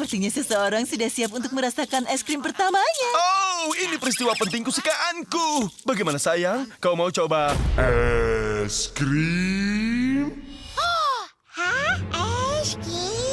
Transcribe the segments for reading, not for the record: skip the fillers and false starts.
Sepertinya seseorang sudah siap untuk merasakan es krim pertamanya. Oh, ini peristiwa penting kesukaanku. Bagaimana sayang? Kau mau coba es krim? Hah? Es krim?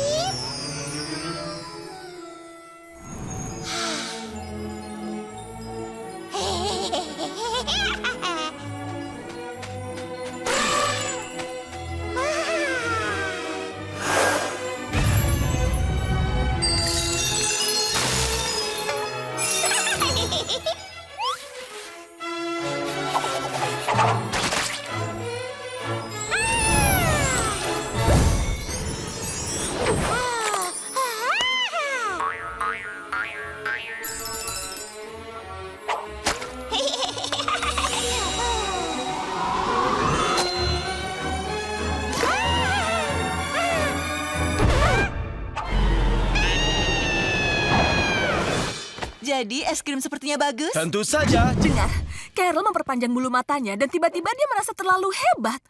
Jadi es krim sepertinya bagus? Tentu saja. Dengar, Carol memperpanjang bulu matanya dan tiba-tiba dia merasa terlalu hebat.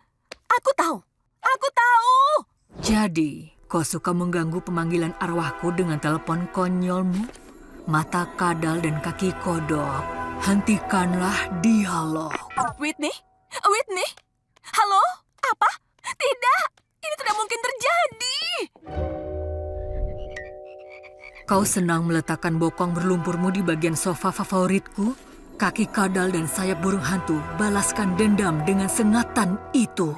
Aku tahu. Aku tahu. Jadi, kau suka mengganggu pemanggilan arwahku dengan telepon konyolmu? Mata kadal dan kaki kodok. Hentikanlah dialog. Whitney? Whitney? Halo? Apa? Tidak. Ini tidak mungkin terjadi. Kau senang meletakkan bokong berlumpurmu di bagian sofa favoritku? Kaki kadal dan sayap burung hantu balaskan dendam dengan sengatan itu.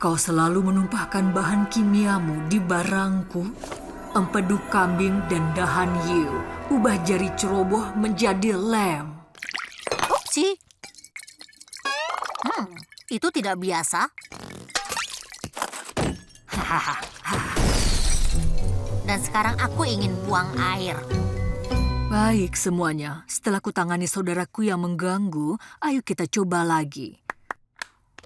Kau selalu menumpahkan bahan kimiamu di barangku. Empedu kambing dan dahan hiu. Ubah jari ceroboh menjadi lem. Upsi. Itu tidak biasa. Dan sekarang aku ingin buang air. Baik semuanya, setelah kutangani saudaraku yang mengganggu, ayo kita coba lagi.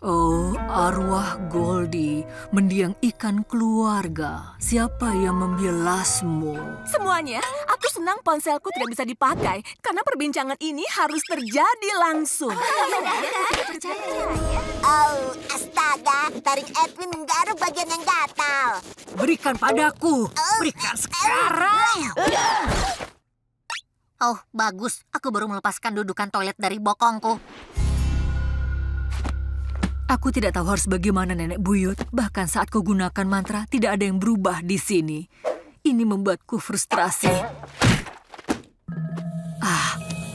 Oh, arwah Goldie, mendiang ikan keluarga, siapa yang membilasmu? Semuanya, aku senang ponselku tidak bisa dipakai, karena perbincangan ini harus terjadi langsung. Oh, astaga. Taring Edwin menggaruk bagian yang gatal. Berikan padaku, berikan sekarang. Oh, bagus. Aku baru melepaskan dudukan toilet dari bokongku. Aku tidak tahu harus bagaimana Nenek Buyut. Bahkan saat kau gunakan mantra, tidak ada yang berubah di sini. Ini membuatku frustrasi.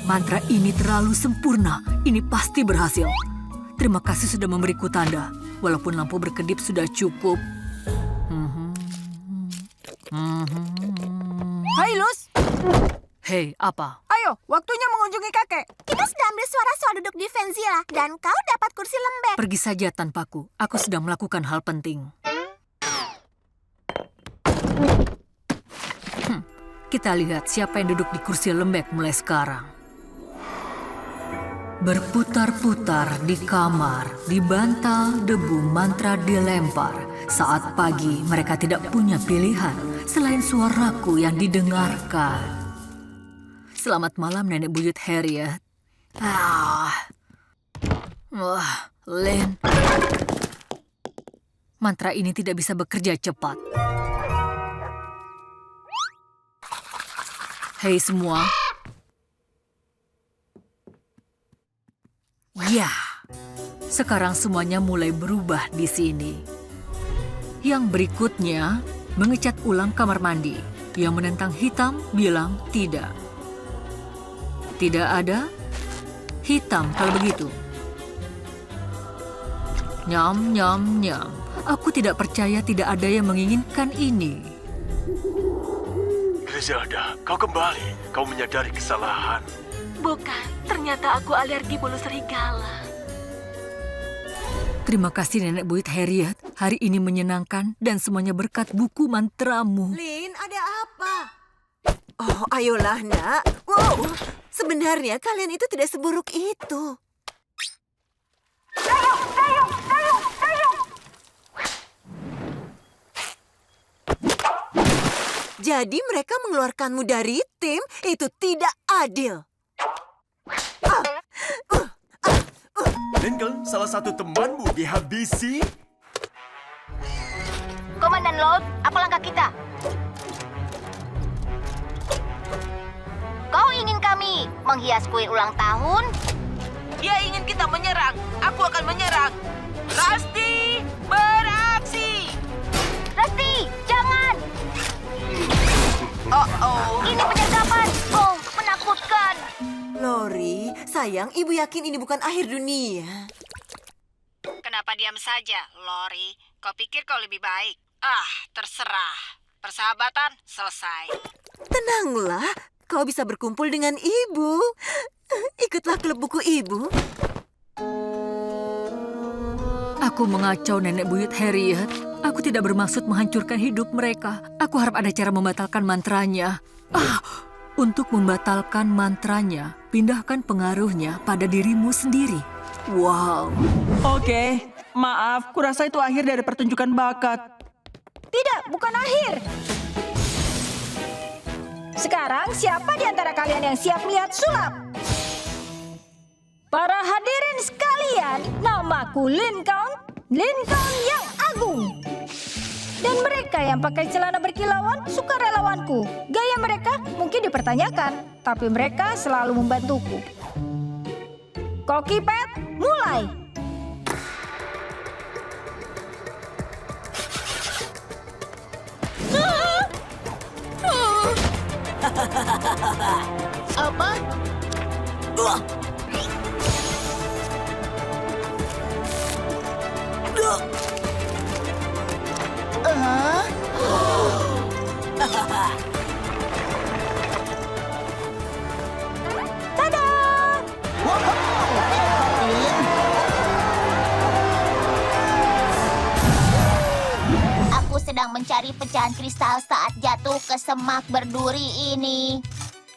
Mantra ini terlalu sempurna. Ini pasti berhasil. Terima kasih sudah memberiku tanda. Walaupun lampu berkedip sudah cukup. Hai, Luz. Hei, apa? Ayo, waktunya mengunjungi kakek. Kita sudah ambil suara soal duduk di Venzila. Dan kau dapat kursi lembek. Pergi saja tanpaku. Aku sedang melakukan hal penting. Kita lihat siapa yang duduk di kursi lembek mulai sekarang. Berputar-putar di kamar, di bantal debu mantra dilempar. Saat pagi mereka tidak punya pilihan selain suaraku yang didengarkan. Selamat malam Nenek Buyut Harriet. Lynn. Mantra ini tidak bisa bekerja cepat. Hei semua. Ya, sekarang semuanya mulai berubah di sini. Yang berikutnya, mengecat ulang kamar mandi. Yang menentang hitam bilang tidak. Tidak ada hitam kalau begitu. Nyam, nyam, nyam. Aku tidak percaya tidak ada yang menginginkan ini. Griselda, kau kembali. Kau menyadari kesalahan. Bukan, ternyata aku alergi bulu serigala. Terima kasih Nenek Buyut Harriet. Hari ini menyenangkan dan semuanya berkat buku mantramu. Lin, ada apa? Oh, ayolah, nak. Wow, sebenarnya kalian itu tidak seburuk itu. Jadi mereka mengeluarkanmu dari tim, itu tidak adil. Lincoln, salah satu temanmu dihabisi. Komandan Lord, apa langkah kita? Kau ingin kami menghias kue ulang tahun? Dia ingin kita menyerang. Aku akan menyerang. Rusty, beraksi! Rusty, jangan! Oh. Ini penyergapan. Oh, menakutkan. Lori, sayang, ibu yakin ini bukan akhir dunia. Kenapa diam saja, Lori? Kau pikir kau lebih baik? Terserah. Persahabatan selesai. Tenanglah, kau bisa berkumpul dengan ibu. Ikutlah klub buku ibu. Aku mengacau nenek buyut Harriet. Aku tidak bermaksud menghancurkan hidup mereka. Aku harap ada cara membatalkan mantranya. Untuk membatalkan mantranya, pindahkan pengaruhnya pada dirimu sendiri. Wow. Oke, maaf, kurasa itu akhir dari pertunjukan bakat. Tidak, bukan akhir. Sekarang siapa di antara kalian yang siap melihat sulap? Para hadirin sekalian, namaku Lincoln yang agung. Dan mereka yang pakai celana berkilauan sukarelawanku. Gaya mereka mungkin dipertanyakan, tapi mereka selalu membantuku. Koki Pet, mulai! Apa? Aku sedang mencari pecahan kristal saat jatuh ke semak berduri ini.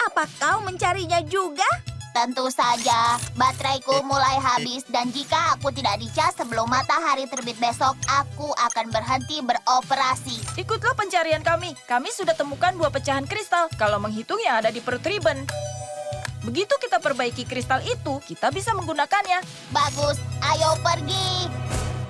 Apa kau mencarinya juga? Tentu saja, bateraiku mulai habis dan jika aku tidak dicas sebelum matahari terbit besok, aku akan berhenti beroperasi. Ikutlah pencarian kami. Kami sudah temukan 2 pecahan kristal. Kalau menghitung yang ada di perut ribbon. Begitu kita perbaiki kristal itu, kita bisa menggunakannya. Bagus, ayo pergi.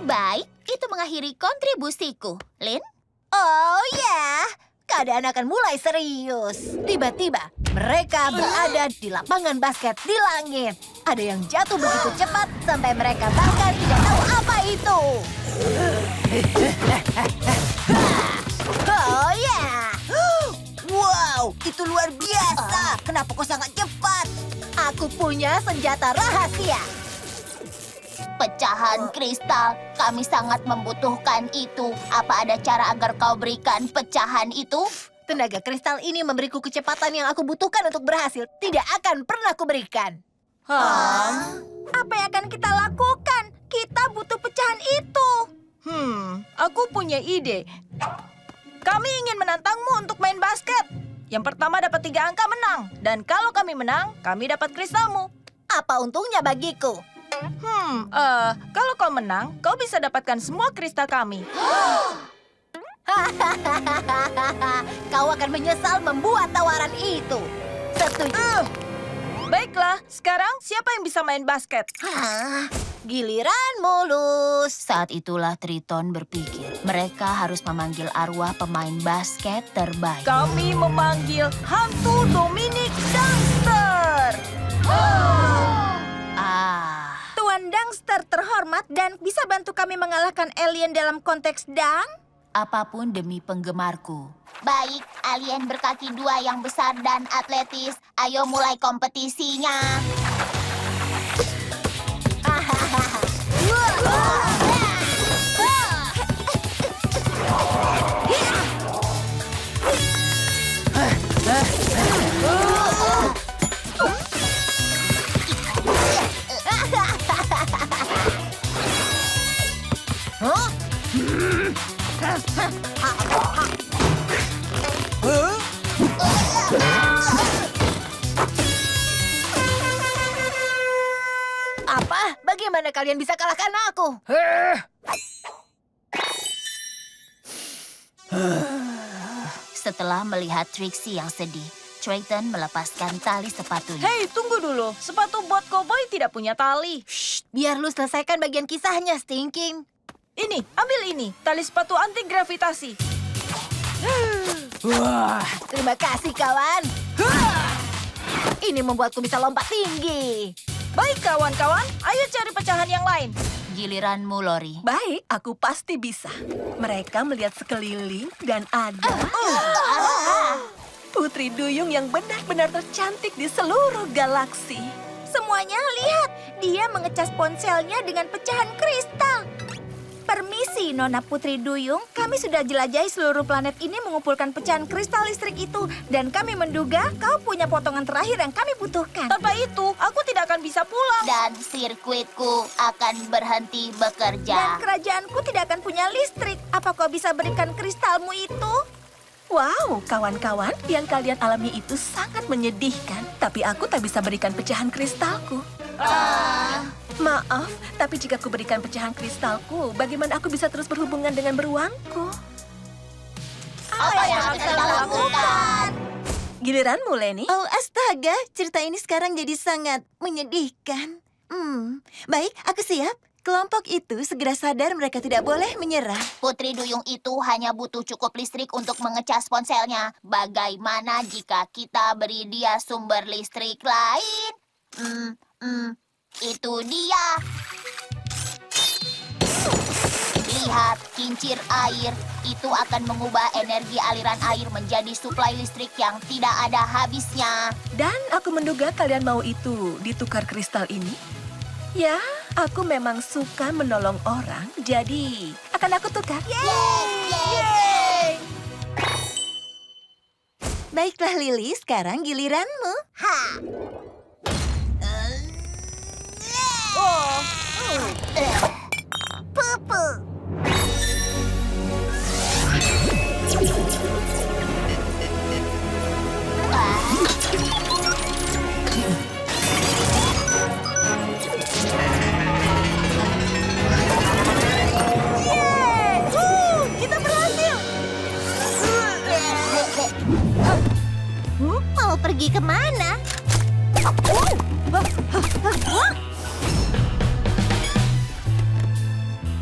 Baik, itu mengakhiri kontribusiku. Lin? Oh ya, keadaan akan mulai serius. Tiba-tiba, mereka berada di lapangan basket di langit. Ada yang jatuh begitu cepat sampai mereka bahkan tidak tahu apa itu. Oh ya, wow, itu luar biasa. Kenapa kau sangat cepat? Aku punya senjata rahasia. Pecahan kristal, kami sangat membutuhkan itu. Apa ada cara agar kau berikan pecahan itu? Tenaga kristal ini memberiku kecepatan yang aku butuhkan untuk berhasil. Tidak akan pernah kuberikan. Apa yang akan kita lakukan? Kita butuh pecahan itu. Aku punya ide. Kami ingin menantangmu untuk main basket. Yang pertama dapat 3 angka menang. Dan kalau kami menang, kami dapat kristalmu. Apa untungnya bagiku? Kalau kau menang, kau bisa dapatkan semua kristal kami. Kau akan menyesal membuat tawaran itu. Setuju. Baiklah, sekarang siapa yang bisa main basket? Giliran mulus. Saat itulah Triton berpikir, mereka harus memanggil arwah pemain basket terbaik. Kami memanggil hantu Dominic Dangster. Tuan Dangster terhormat dan bisa bantu kami mengalahkan alien dalam konteks dang? Apapun demi penggemarku. Baik, alien berkaki 2 yang besar dan atletis. Ayo mulai kompetisinya. Apa? Bagaimana kalian bisa kalahkan aku? Setelah melihat Trixie yang sedih, Triton melepaskan tali sepatunya. Hei, tunggu dulu. Sepatu bot koboi tidak punya tali. Biar lu selesaikan bagian kisahnya, Stinking. Ini, ambil ini. Tali sepatu anti gravitasi. Wah, terima kasih kawan. Ini membuatku bisa lompat tinggi. Baik kawan-kawan, ayo cari pecahan yang lain. Giliranmu, Lori. Baik, aku pasti bisa. Mereka melihat sekeliling dan ada Putri Duyung yang benar-benar tercantik di seluruh galaksi. Semuanya lihat, dia mengecas ponselnya dengan pecahan kristal. Permisi, Nona Putri Duyung. Kami sudah jelajahi seluruh planet ini mengumpulkan pecahan kristal listrik itu. Dan kami menduga kau punya potongan terakhir yang kami butuhkan. Tanpa itu, aku tidak akan bisa pulang. Dan sirkuitku akan berhenti Dan bekerja. kerajaanku tidak akan punya listrik. Apa kau bisa berikan kristalmu itu? Wow, kawan-kawan, yang kalian alami itu sangat menyedihkan. Tapi aku tak bisa berikan pecahan kristalku. Maaf, tapi jika aku berikan pecahan kristalku, bagaimana aku bisa terus berhubungan dengan beruangku? Apa yang harus kita lakukan? Giliranmu, Leni. Oh, astaga. Cerita ini sekarang jadi sangat menyedihkan. Baik, aku siap. Kelompok itu segera sadar mereka tidak boleh menyerah. Putri Duyung itu hanya butuh cukup listrik untuk mengecas ponselnya. Bagaimana jika kita beri dia sumber listrik lain? Itu dia. Lihat, kincir air. Itu akan mengubah energi aliran air menjadi suplai listrik yang tidak ada habisnya. Dan aku menduga kalian mau itu ditukar kristal ini. Ya, aku memang suka menolong orang, jadi akan aku tukar. Baiklah, Lily. Sekarang giliranmu. Kita berhasil. Mau pergi kemana?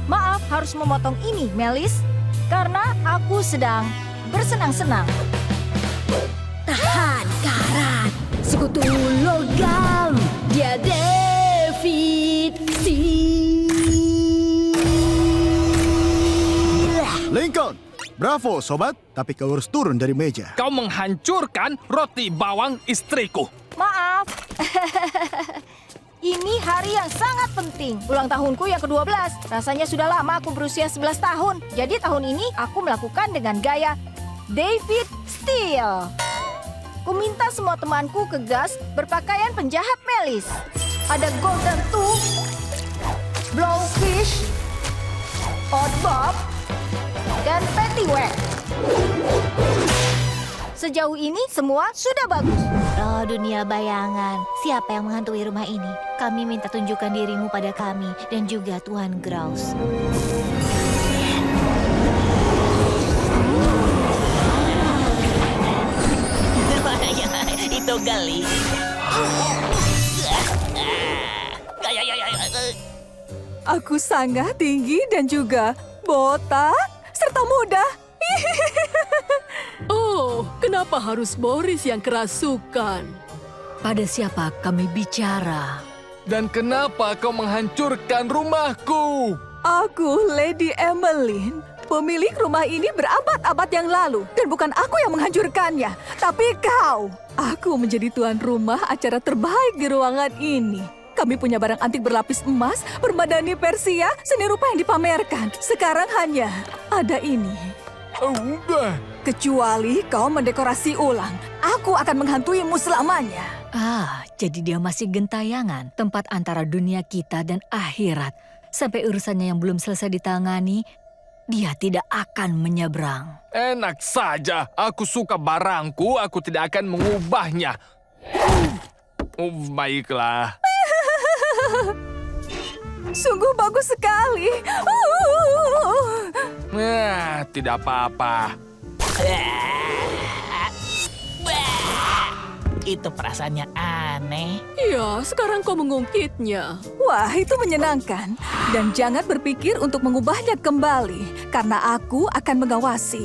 Maaf, harus memotong ini, Melis. Karena aku sedang bersenang-senang. Tahan, Karat. Sekutu logam. Dia David Lincoln, bravo sobat, tapi kau harus turun dari meja. Kau menghancurkan roti bawang istriku. Maaf. Ini hari yang sangat penting. Ulang tahunku yang ke-12. Rasanya sudah lama aku berusia 11 tahun. Jadi tahun ini aku melakukan dengan gaya David Steele. Ku minta semua temanku ke gas berpakaian penjahat Melis. Ada Golden Tooth, Blowfish, Odd Bob, dan Pettywhack. Sejauh ini semua sudah bagus. Oh, dunia bayangan. Siapa yang menghantui rumah ini? Kami minta tunjukkan dirimu pada kami dan juga Tuan Grouse. Itu gali. Aku sangat tinggi dan juga botak serta muda. Oh, kenapa harus Boris yang kerasukan? Pada siapa kami bicara? Dan kenapa kau menghancurkan rumahku? Aku Lady Emmeline, pemilik rumah ini berabad-abad yang lalu. Dan bukan aku yang menghancurkannya, tapi kau. Aku menjadi tuan rumah acara terbaik di ruangan ini. Kami punya barang antik berlapis emas, permadani Persia, seni rupa yang dipamerkan. Sekarang hanya ada ini. Kecuali kau mendekorasi ulang, aku akan menghantuimu selamanya. Jadi dia masih gentayangan, tempat antara dunia kita dan akhirat. Sampai urusannya yang belum selesai ditangani, dia tidak akan menyeberang. Enak saja, aku suka barangku, aku tidak akan mengubahnya. Baiklah. Sungguh bagus sekali. Tidak apa-apa. Itu perasaannya aneh. Iya, sekarang kau mengungkitnya. Wah, itu menyenangkan. Dan jangan berpikir untuk mengubahnya kembali, karena aku akan mengawasi.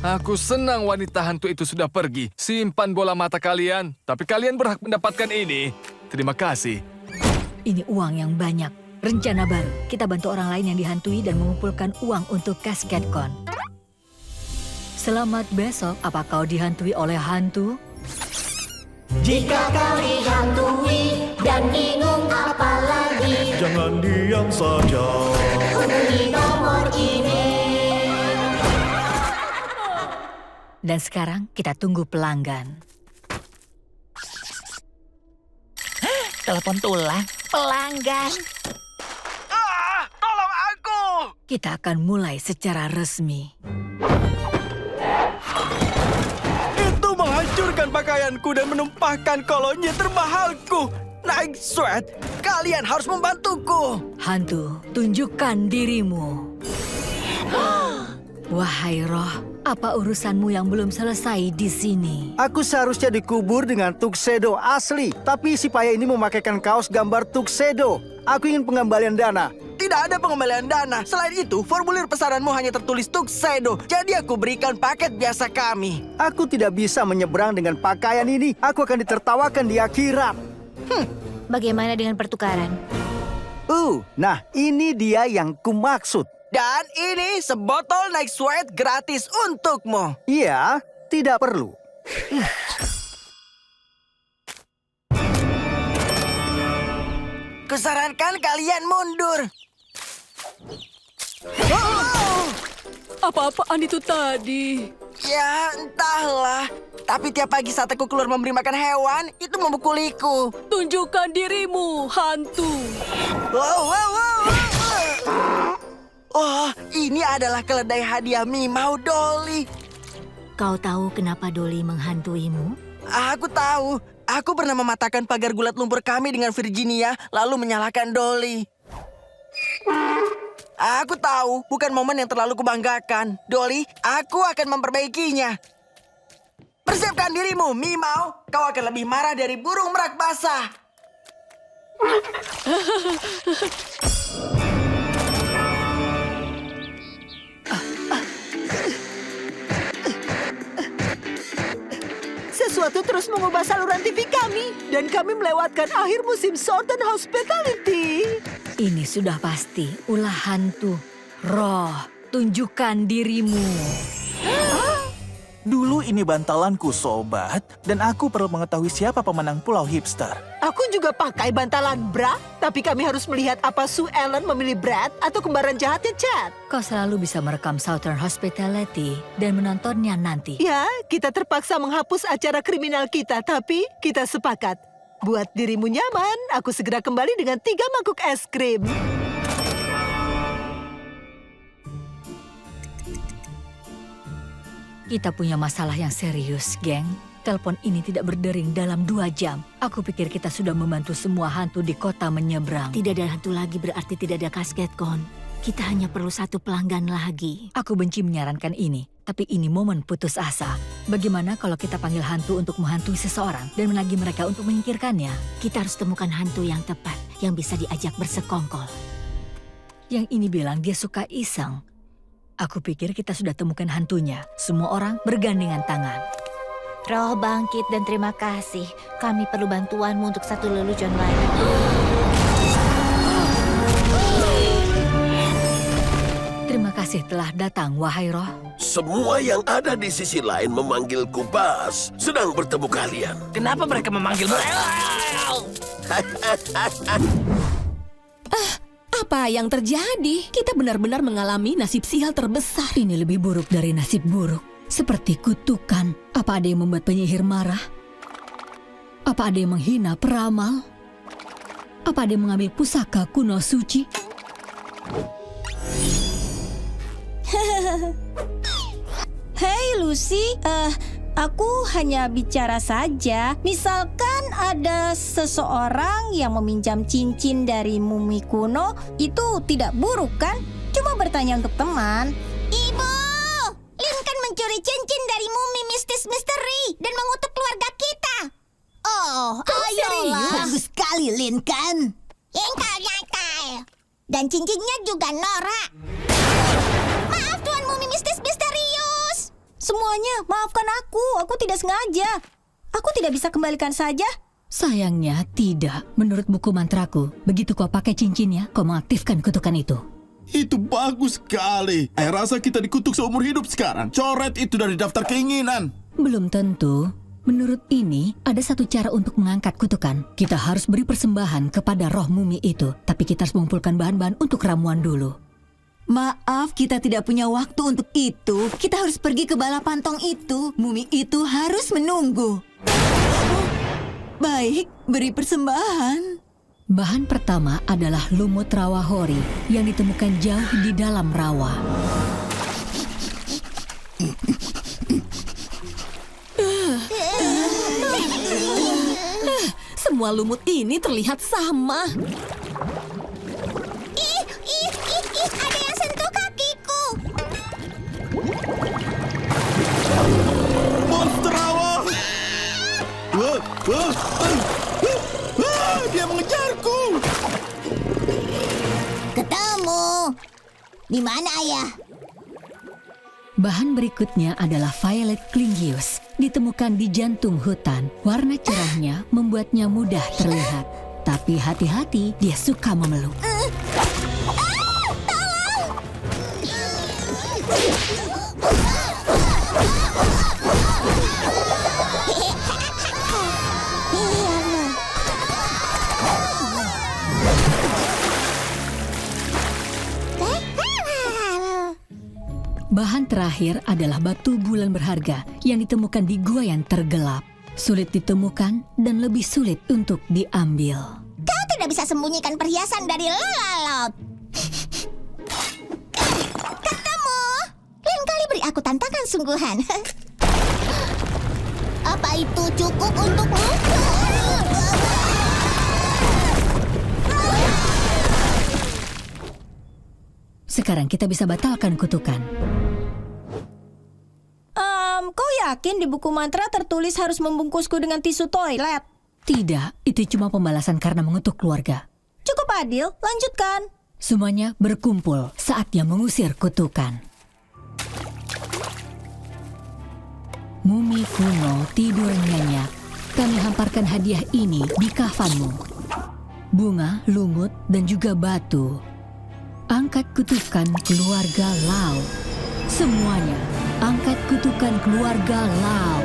Aku senang wanita hantu itu sudah pergi. Simpan bola mata kalian. Tapi kalian berhak mendapatkan ini. Terima kasih. Ini uang yang banyak. Rencana baru, kita bantu orang lain yang dihantui dan mengumpulkan uang untuk Cascadecon. Selamat besok, apa kau dihantui oleh hantu? Jika kau dihantui dan bingung apa lagi, Jangan diam saja. hubungi nomor ini. Dan sekarang kita tunggu pelanggan. Telepon tulang. Pelanggan. Tolong aku! Kita akan mulai secara resmi. Itu menghancurkan pakaianku dan menumpahkan kolonnya termahalku. Naik Sweat, kalian harus membantuku. Hantu, tunjukkan dirimu. Wahai roh, apa urusanmu yang belum selesai di sini? Aku seharusnya dikubur dengan tuxedo asli, tapi si payah ini memakaikan kaos gambar tuxedo. Aku ingin pengembalian dana. Tidak ada pengembalian dana. Selain itu, formulir pesananmu hanya tertulis tuxedo. Jadi aku berikan paket biasa kami. Aku tidak bisa menyeberang dengan pakaian ini. Aku akan ditertawakan di akhirat. Bagaimana dengan pertukaran? Nah ini dia yang kumaksud. Dan ini sebotol Night Sweat gratis untukmu. Iya, tidak perlu. Kusarankan kalian mundur. Apa-apaan itu tadi? Ya, entahlah. Tapi tiap pagi saat aku keluar memberi makan hewan, itu memukuliku. Tunjukkan dirimu, hantu. Oh, ini adalah keledai hadiah Mimau Dolly. Kau tahu kenapa Dolly menghantuimu? Aku tahu. Aku pernah mematahkan pagar gulat lumpur kami dengan Virginia, lalu menyalahkan Dolly. Aku tahu, bukan momen yang terlalu kubanggakan. Dolly, aku akan memperbaikinya. Persiapkan dirimu, Mimau. Kau akan lebih marah dari burung merak basah. Sesuatu terus mengubah saluran TV kami. Dan kami melewatkan akhir musim Southern Hospitality. Ini sudah pasti ulah hantu. Roh, tunjukkan dirimu. Dulu ini bantalanku, sobat. Dan aku perlu mengetahui siapa pemenang Pulau Hipster. Aku juga pakai bantalan bra, tapi kami harus melihat apa Sue Ellen memilih Brad atau kembaran jahatnya Chad. Kau selalu bisa merekam Southern Hospitality dan menontonnya nanti. Ya, kita terpaksa menghapus acara kriminal kita, tapi kita sepakat. Buat dirimu nyaman, aku segera kembali dengan 3 mangkuk es krim. Kita punya masalah yang serius, geng. Telepon ini tidak berdering dalam 2 jam. Aku pikir kita sudah membantu semua hantu di kota menyeberang. Tidak ada hantu lagi berarti tidak ada Cascadecon. Kita hanya perlu 1 pelanggan lagi. Aku benci menyarankan ini, tapi ini momen putus asa. Bagaimana kalau kita panggil hantu untuk menghantui seseorang dan menagih mereka untuk menyingkirkannya? Kita harus temukan hantu yang tepat, yang bisa diajak bersekongkol. Yang ini bilang dia suka iseng. Aku pikir kita sudah temukan hantunya. Semua orang bergandengan tangan. Roh bangkit dan terima kasih. Kami perlu bantuanmu untuk satu lelucon lagi. Terima kasih telah datang, wahai roh. Semua yang ada di sisi lain memanggilku Bas. Sedang bertemu kalian. Kenapa mereka memanggilmu? Apa yang terjadi? Kita benar-benar mengalami nasib sial terbesar. Ini lebih buruk dari nasib buruk. Seperti kutukan. Apa ada yang membuat penyihir marah? Apa ada yang menghina peramal? Apa ada yang mengambil pusaka kuno suci? Hei Lucy, aku hanya bicara saja. Misalkan ada seseorang yang meminjam cincin dari mumi kuno, itu tidak buruk kan? Cuma bertanya untuk teman. Ibu, Lin kan mencuri cincin dari mumi mistis misteri dan mengutuk keluarga kita. Oh, ayolah. Bagus sekali, Lincoln. Ingkar. Dan cincinnya juga norak. Maaf, Tuan Mumi Mistis Misterius. Semuanya, maafkan aku. Aku tidak sengaja. Aku tidak bisa kembalikan saja. Sayangnya tidak. Menurut buku mantraku, begitu kau pakai cincinnya, kau mengaktifkan kutukan itu. Itu bagus sekali. Rasa kita dikutuk seumur hidup sekarang. Coret itu dari daftar keinginan. Belum tentu. Menurut ini, ada satu cara untuk mengangkat kutukan. Kita harus beri persembahan kepada roh mumi itu. Tapi kita harus mengumpulkan bahan-bahan untuk ramuan dulu. Maaf, kita tidak punya waktu untuk itu. Kita harus pergi ke balapantong itu. Mumi itu harus menunggu. Baik, beri persembahan. Bahan pertama adalah lumut rawa hori yang ditemukan jauh di dalam rawa. Semua lumut ini terlihat sama. Ih, ada yang sentuh kakiku. Monster rawa! Dia mengejarku! Ketemu. Di mana, Ayah? Bahan berikutnya adalah violet clingius. Ditemukan di jantung hutan. Warna cerahnya membuatnya mudah terlihat. Tapi hati-hati, dia suka memeluk. Bahan terakhir adalah batu bulan berharga yang ditemukan di gua yang tergelap. Sulit ditemukan dan lebih sulit untuk diambil. Kau tidak bisa sembunyikan perhiasan dari lala laut. Ketemu. Lain kali beri aku tantangan sungguhan. Apa itu cukup untukmu? Sekarang kita bisa batalkan kutukan. Kau yakin di buku mantra tertulis harus membungkusku dengan tisu toilet? Tidak, itu cuma pembalasan karena mengutuk keluarga. Cukup adil, lanjutkan. Semuanya berkumpul, saatnya mengusir kutukan. Mumi kuno tidur nyenyak. Kami hamparkan hadiah ini di kafanmu. Bunga, lumut, dan juga batu. Angkat kutukan keluarga Lau. Semuanya, angkat kutukan keluarga Lau.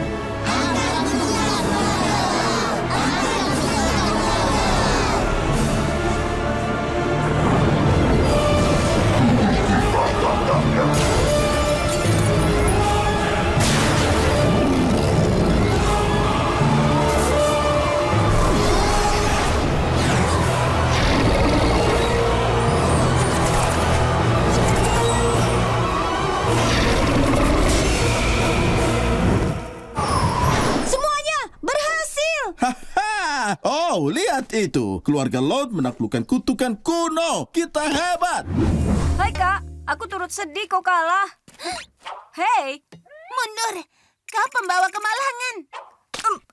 Oh, lihat itu. Keluarga Laut menaklukkan kutukan kuno. Kita hebat. Hai kak, aku turut sedih kau kalah. Hei, Mundur. Kau pembawa kemalangan.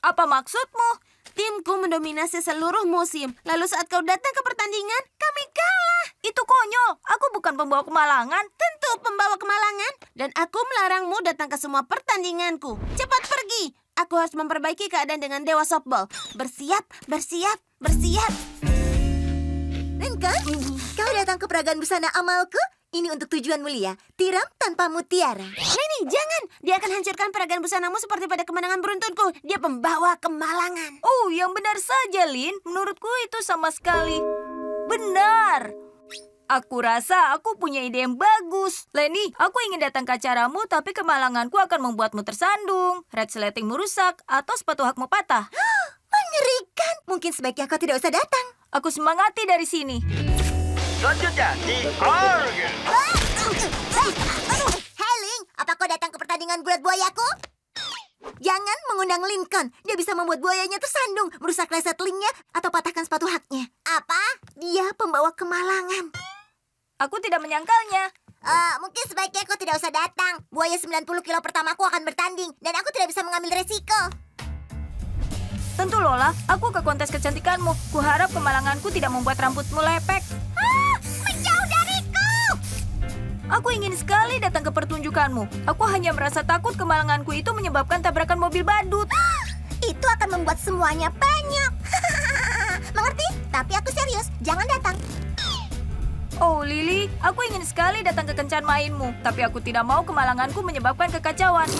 Apa maksudmu? Timku mendominasi seluruh musim. Lalu saat kau datang ke pertandingan, kami kalah. Itu konyol. Aku bukan pembawa kemalangan. Tentu pembawa kemalangan. Dan aku melarangmu datang ke semua pertandinganku. Cepat pergi. Aku harus memperbaiki keadaan dengan Dewa Softball. Bersiap, bersiap, bersiap. Lincoln, kau datang ke peragaan busana amalku? Ini untuk tujuan mulia, tiram tanpa mutiara. Lenny, jangan. Dia akan hancurkan peragaan busanamu seperti pada kemenangan beruntunku. Dia pembawa kemalangan. Oh, yang benar saja, Lin. Menurutku itu sama sekali benar. Aku rasa aku punya ide yang bagus. Lenny, aku ingin datang ke acaramu, tapi kemalanganku akan membuatmu tersandung, red slatingmu rusak, atau sepatu hakmu patah. Mengerikan. Mungkin sebaiknya kau tidak usah datang. Aku semangati dari sini. Selanjutnya di Oregon. Hei, Link, apa kau datang ke pertandingan gulat buayaku? Jangan mengundang Lincoln. Dia bisa membuat buayanya tersandung, merusak resetlingnya, atau patahkan sepatu haknya. Apa? Dia pembawa kemalangan. Aku tidak menyangkalnya. Mungkin sebaiknya kau tidak usah datang. Buaya 90 kilo pertamaku akan bertanding, dan aku tidak bisa mengambil resiko. Tentu, Lola. Aku ke kontes kecantikanmu. Kuharap kemalanganku tidak membuat rambutmu lepek. Menjauh dariku! Aku ingin sekali datang ke pertunjukanmu. Aku hanya merasa takut kemalanganku itu menyebabkan tabrakan mobil badut. Itu akan membuat semuanya penyok. Mengerti? Tapi aku serius. Jangan datang. Oh, Lily, aku ingin sekali datang ke kencan mainmu. Tapi aku tidak mau kemalanganku menyebabkan kekacauan.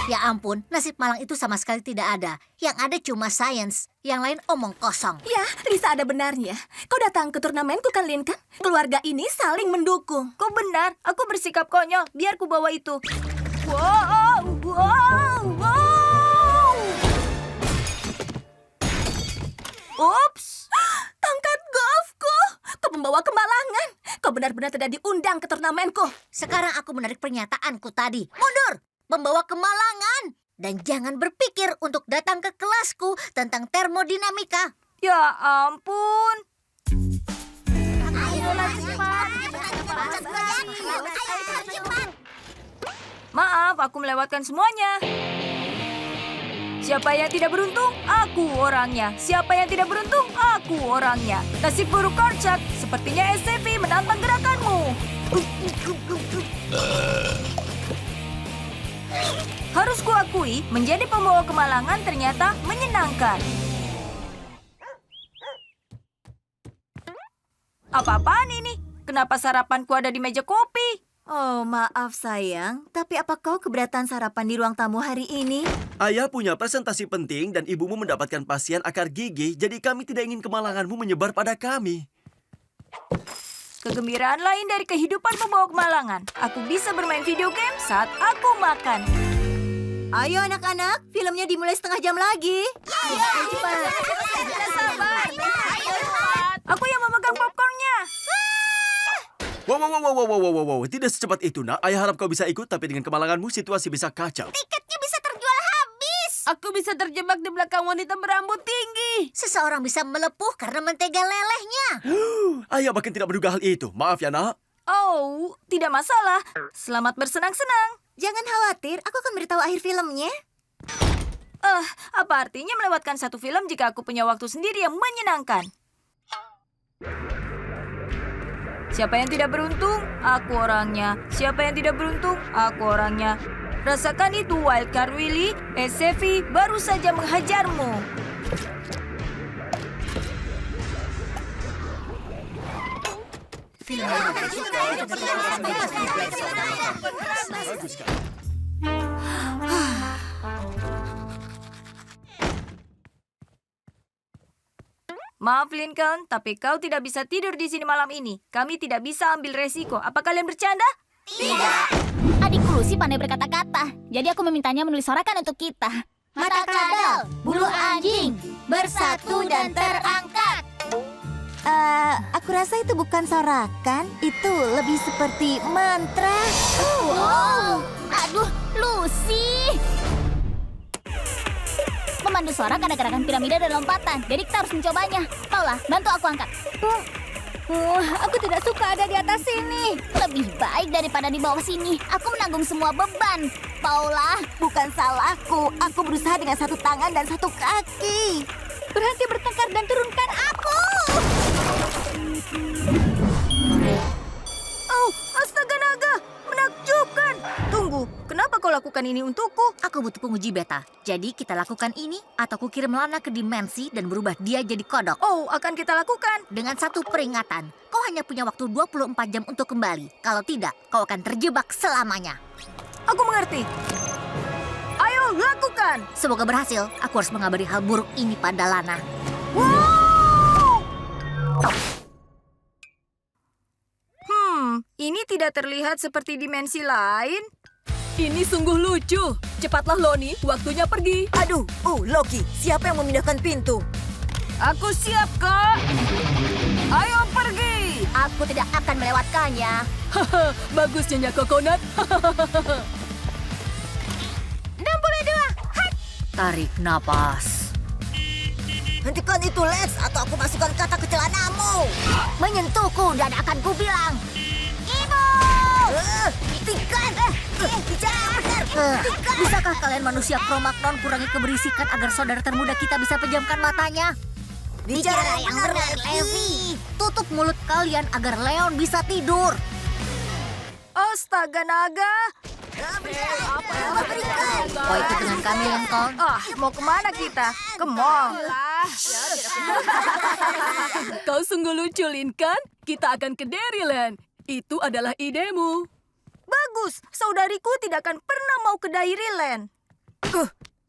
Ya ampun, nasib malang itu sama sekali tidak ada. Yang ada cuma sains. Yang lain omong kosong. Ya, Lisa ada benarnya. Kau datang ke turnamenku kan, Lin, kan? Keluarga ini saling mendukung. Kau benar, aku bersikap konyol. Biar ku bawa itu. Wow, wow, wow. Ups. Tongkat golfku. Kau membawa kemalangan. Kau benar-benar tidak diundang ke turnamenku. Sekarang aku menarik pernyataanku tadi. Mundur! Membawa kemalangan. Dan jangan berpikir untuk datang ke kelasku tentang termodinamika. Ya ampun. Maaf, aku melewatkan semuanya. Siapa yang tidak beruntung, aku orangnya. Siapa yang tidak beruntung, aku orangnya. Nasib buruk Korcak, sepertinya SCV menantang gerakanmu. Harus kuakui, menjadi pembawa kemalangan ternyata menyenangkan. Apa-apaan ini? Kenapa sarapanku ada di meja kopi? Oh, maaf sayang. Tapi apa kau keberatan sarapan di ruang tamu hari ini? Ayah punya presentasi penting dan ibumu mendapatkan pasien akar gigi, jadi kami tidak ingin kemalanganmu menyebar pada kami. Kegembiraan lain dari kehidupan pembawa kemalangan. Aku bisa bermain video game saat aku makan. Ayo anak-anak, filmnya dimulai setengah jam lagi. Ayo cepat. Tidak sabar. Ayo cepat. Aku yang memegang popcornnya. Wow, tidak secepat itu, nak. Ayah harap kau bisa ikut, tapi dengan kemalanganmu situasi bisa kacau. Tiketnya bisa terjual habis. Aku bisa terjebak di belakang wanita berambut tinggi. Seseorang bisa melepuh karena mentega lelehnya. Ayah bahkan tidak menduga hal itu. Maaf ya, nak. Oh, tidak masalah. Selamat bersenang-senang. Jangan khawatir, aku akan beritahu akhir filmnya. Apa artinya melewatkan satu film jika aku punya waktu sendiri yang menyenangkan? Siapa yang tidak beruntung, aku orangnya. Siapa yang tidak beruntung, aku orangnya. Rasakan itu, Wildcard Willy. SCV baru saja menghajarmu. Maaf Lincoln, tapi kau tidak bisa tidur di sini malam ini. Kami tidak bisa ambil resiko. Apa kalian bercanda? Tidak. Adikku Lucy pandai berkata-kata, jadi aku memintanya menulis sorakan untuk kita. Mata kadal, bulu anjing, bersatu dan terangkat. Aku rasa itu bukan sorakan. Itu lebih seperti mantra. Wow, aduh Lucy. Memandu sorak ada gerakan piramida dan lompatan, jadi kita harus mencobanya. Paula, bantu aku angkat. Aku tidak suka ada di atas sini. Lebih baik daripada di bawah sini. Aku menanggung semua beban. Paula, bukan salahku. Aku berusaha dengan satu tangan dan satu kaki. Berhenti bertengkar dan turunkan aku. Oh, astaga naga. Menakjubkan. Tunggu, kenapa kau lakukan ini untukku? Aku butuh penguji beta. Jadi kita lakukan ini atau ku kirim Lana ke dimensi dan berubah dia jadi kodok. Oh, akan kita lakukan. Dengan satu peringatan. Kau hanya punya waktu 24 jam untuk kembali. Kalau tidak, kau akan terjebak selamanya. Aku mengerti. Ayo, lakukan. Semoga berhasil. Aku harus mengabari hal buruk ini pada Lana. Wow! Ini tidak terlihat seperti dimensi lain. Ini sungguh lucu. Cepatlah, Loni. Waktunya pergi. Aduh, Loki. Siapa yang memindahkan pintu? Aku siap, Kak. Ayo pergi. Aku tidak akan melewatkannya. Haha, bagus Nyonya Coconut. 62. Tarik napas. Hentikan itu, Lex, atau aku masukkan kata ke celanamu. Menyentuhku dan akan kubilang, Hentikan! Bisakah kalian manusia Cro-Magnon kurangi keberisikan agar saudara termuda kita bisa pejamkan matanya? Bicara yang benar, Levi. Tutup mulut kalian agar Leon bisa tidur. Astaga naga. Kau ikut dengan kami, Lincoln. Mau kemana kita? Ke mall. Kau sungguh lucu, Lincoln. Kita akan ke Dairyland. Itu adalah idemu. Bagus, saudariku tidak akan pernah mau ke Dairyland.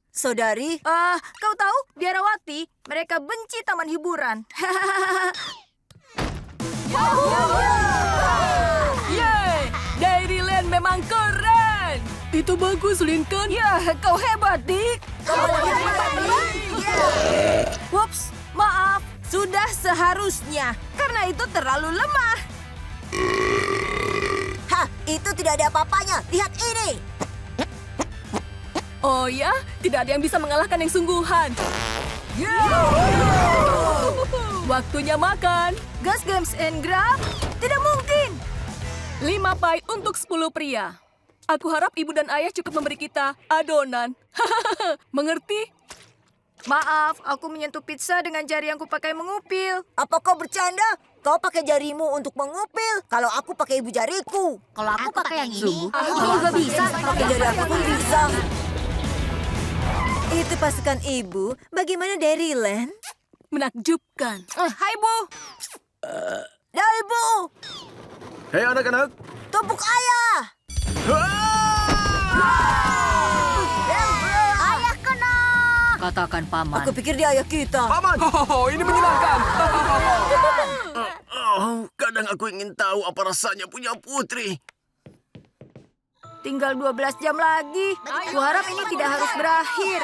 Saudari? Kau tahu, biarawati, mereka benci taman hiburan. Yeay! Dairyland memang keren! Itu bagus, Lincoln. Ya, kau hebat, Dick. Whoops, maaf. Sudah seharusnya, karena itu terlalu lemah. Hah, itu tidak ada apa-apanya. Lihat ini. Oh ya? Tidak ada yang bisa mengalahkan yang sungguhan. Waktunya makan. Gas Games and Grab? Tidak mungkin. 5 pie untuk 10 pria. Aku harap ibu dan ayah cukup memberi kita adonan. Mengerti? Maaf, aku menyentuh pizza dengan jari yang kupakai mengupil. Apa kau bercanda? Kau pakai jarimu untuk mengupil. Kalau aku pakai ibu jariku. Kalau aku pakai yang ini, aku juga bisa. Pakai jari aku pun bisa. Itu pasukan ibu. Bagaimana Dairyland? Menakjubkan. Hai, Bu. Dari Bu. Hei anak-anak. Tumpuk ayah. Ayah kena. Katakan paman. Aku pikir dia ayah kita. Paman. Ini menyenangkan. Kadang aku ingin tahu apa rasanya punya putri. Tinggal 12 jam lagi. Kuharap ini tidak harus berakhir.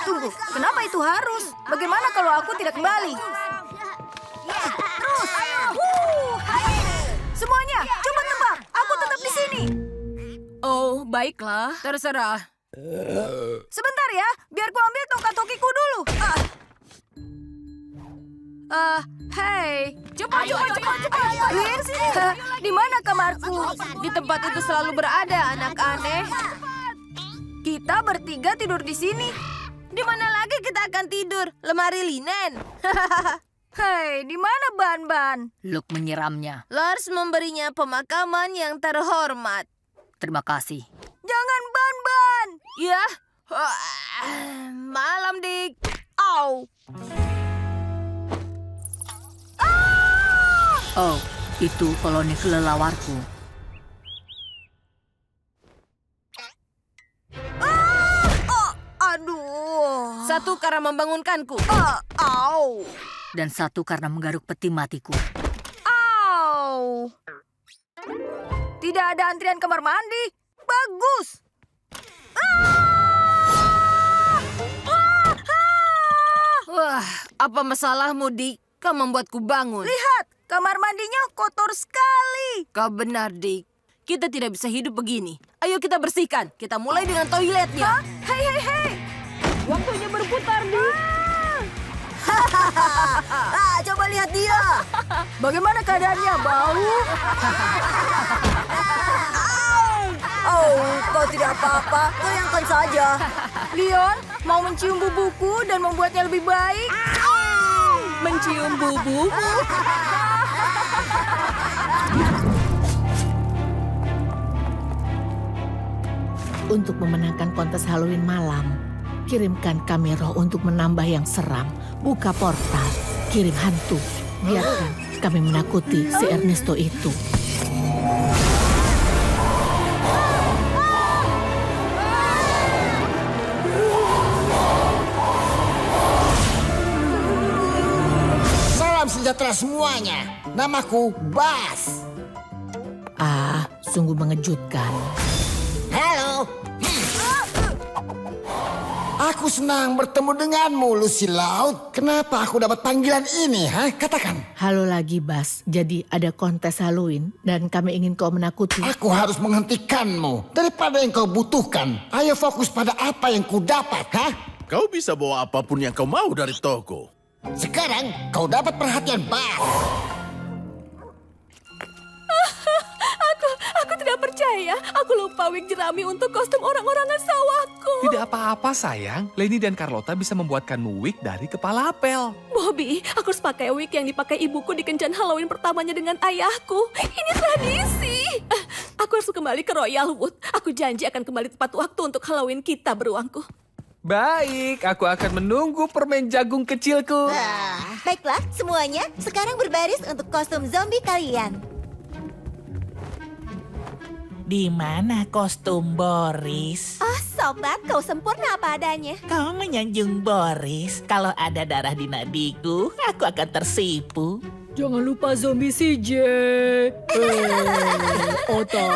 Tunggu, kenapa itu harus? Bagaimana kalau aku tidak kembali? Terus. Semuanya, coba tebak. Aku tetap di sini. Oh, baiklah. Terserah. Sebentar ya, biar ku ambil tongkat tokiku dulu. Hei, cepat. Lin, di mana kamarku? Di tempat itu selalu berada, anak aneh. Kita bertiga tidur di sini. Di mana lagi kita akan tidur? Lemari linen. Hei, di mana Ban-Ban? Luke menyiramnya. Lars memberinya pemakaman yang terhormat. Terima kasih. Jangan Ban-Ban. Ya. Malam, Dik. Au. Oh, itu koloni kelelawarku. Aduh. Satu karena membangunkanku. Au. Dan satu karena menggaruk peti matiku. Au. Tidak ada antrian kamar mandi. Bagus. Wah, apa masalahmu, Dik? Kau membuatku bangun. Lihat, kamar mandinya kotor sekali. Kau benar, Dik. Kita tidak bisa hidup begini. Ayo kita bersihkan. Kita mulai dengan toiletnya. Hei. Waktunya berputar, Dik. Coba lihat dia. Bagaimana keadaannya? Bau? Oh, kau tidak apa-apa. Goyangkan saja. Leon, mau mencium bubuku dan membuatnya lebih baik? Mencium bubu? Untuk memenangkan kontes Halloween malam, kirimkan kami roh untuk menambah yang seram. Buka portal, kirim hantu. Biarkan kami menakuti si Ernesto itu. Salam sejahtera semuanya. Namaku Bas. Sungguh mengejutkan. Halo. Aku senang bertemu denganmu, Lucy Loud. Kenapa aku dapat panggilan ini, Katakan. Halo lagi, Bas. Jadi ada kontes Halloween dan kami ingin kau menakuti. Aku harus menghentikanmu daripada yang kau butuhkan. Ayo fokus pada apa yang ku dapat, Kau bisa bawa apapun yang kau mau dari toko. Sekarang kau dapat perhatian Bas. Aku tidak percaya. aku lupa wig jerami untuk kostum orang-orangan sawahku. Tidak apa-apa sayang, Leni dan Carlota bisa membuatkanmu wig dari kepala apel. Bobby, aku harus pakai wig yang dipakai ibuku di kencan Halloween pertamanya dengan ayahku. Ini tradisi. Aku harus kembali ke Royal Wood. Aku janji akan kembali tepat waktu untuk Halloween kita beruangku. Baik, aku akan menunggu permen jagung kecilku. Baiklah, semuanya sekarang berbaris untuk kostum zombie kalian. Di mana kostum Boris? Oh, sobat, kau sempurna apa adanya. Kau menyanjung Boris. Kalau ada darah di nadiku, aku akan tersipu. Jangan lupa zombie CJ. Otak.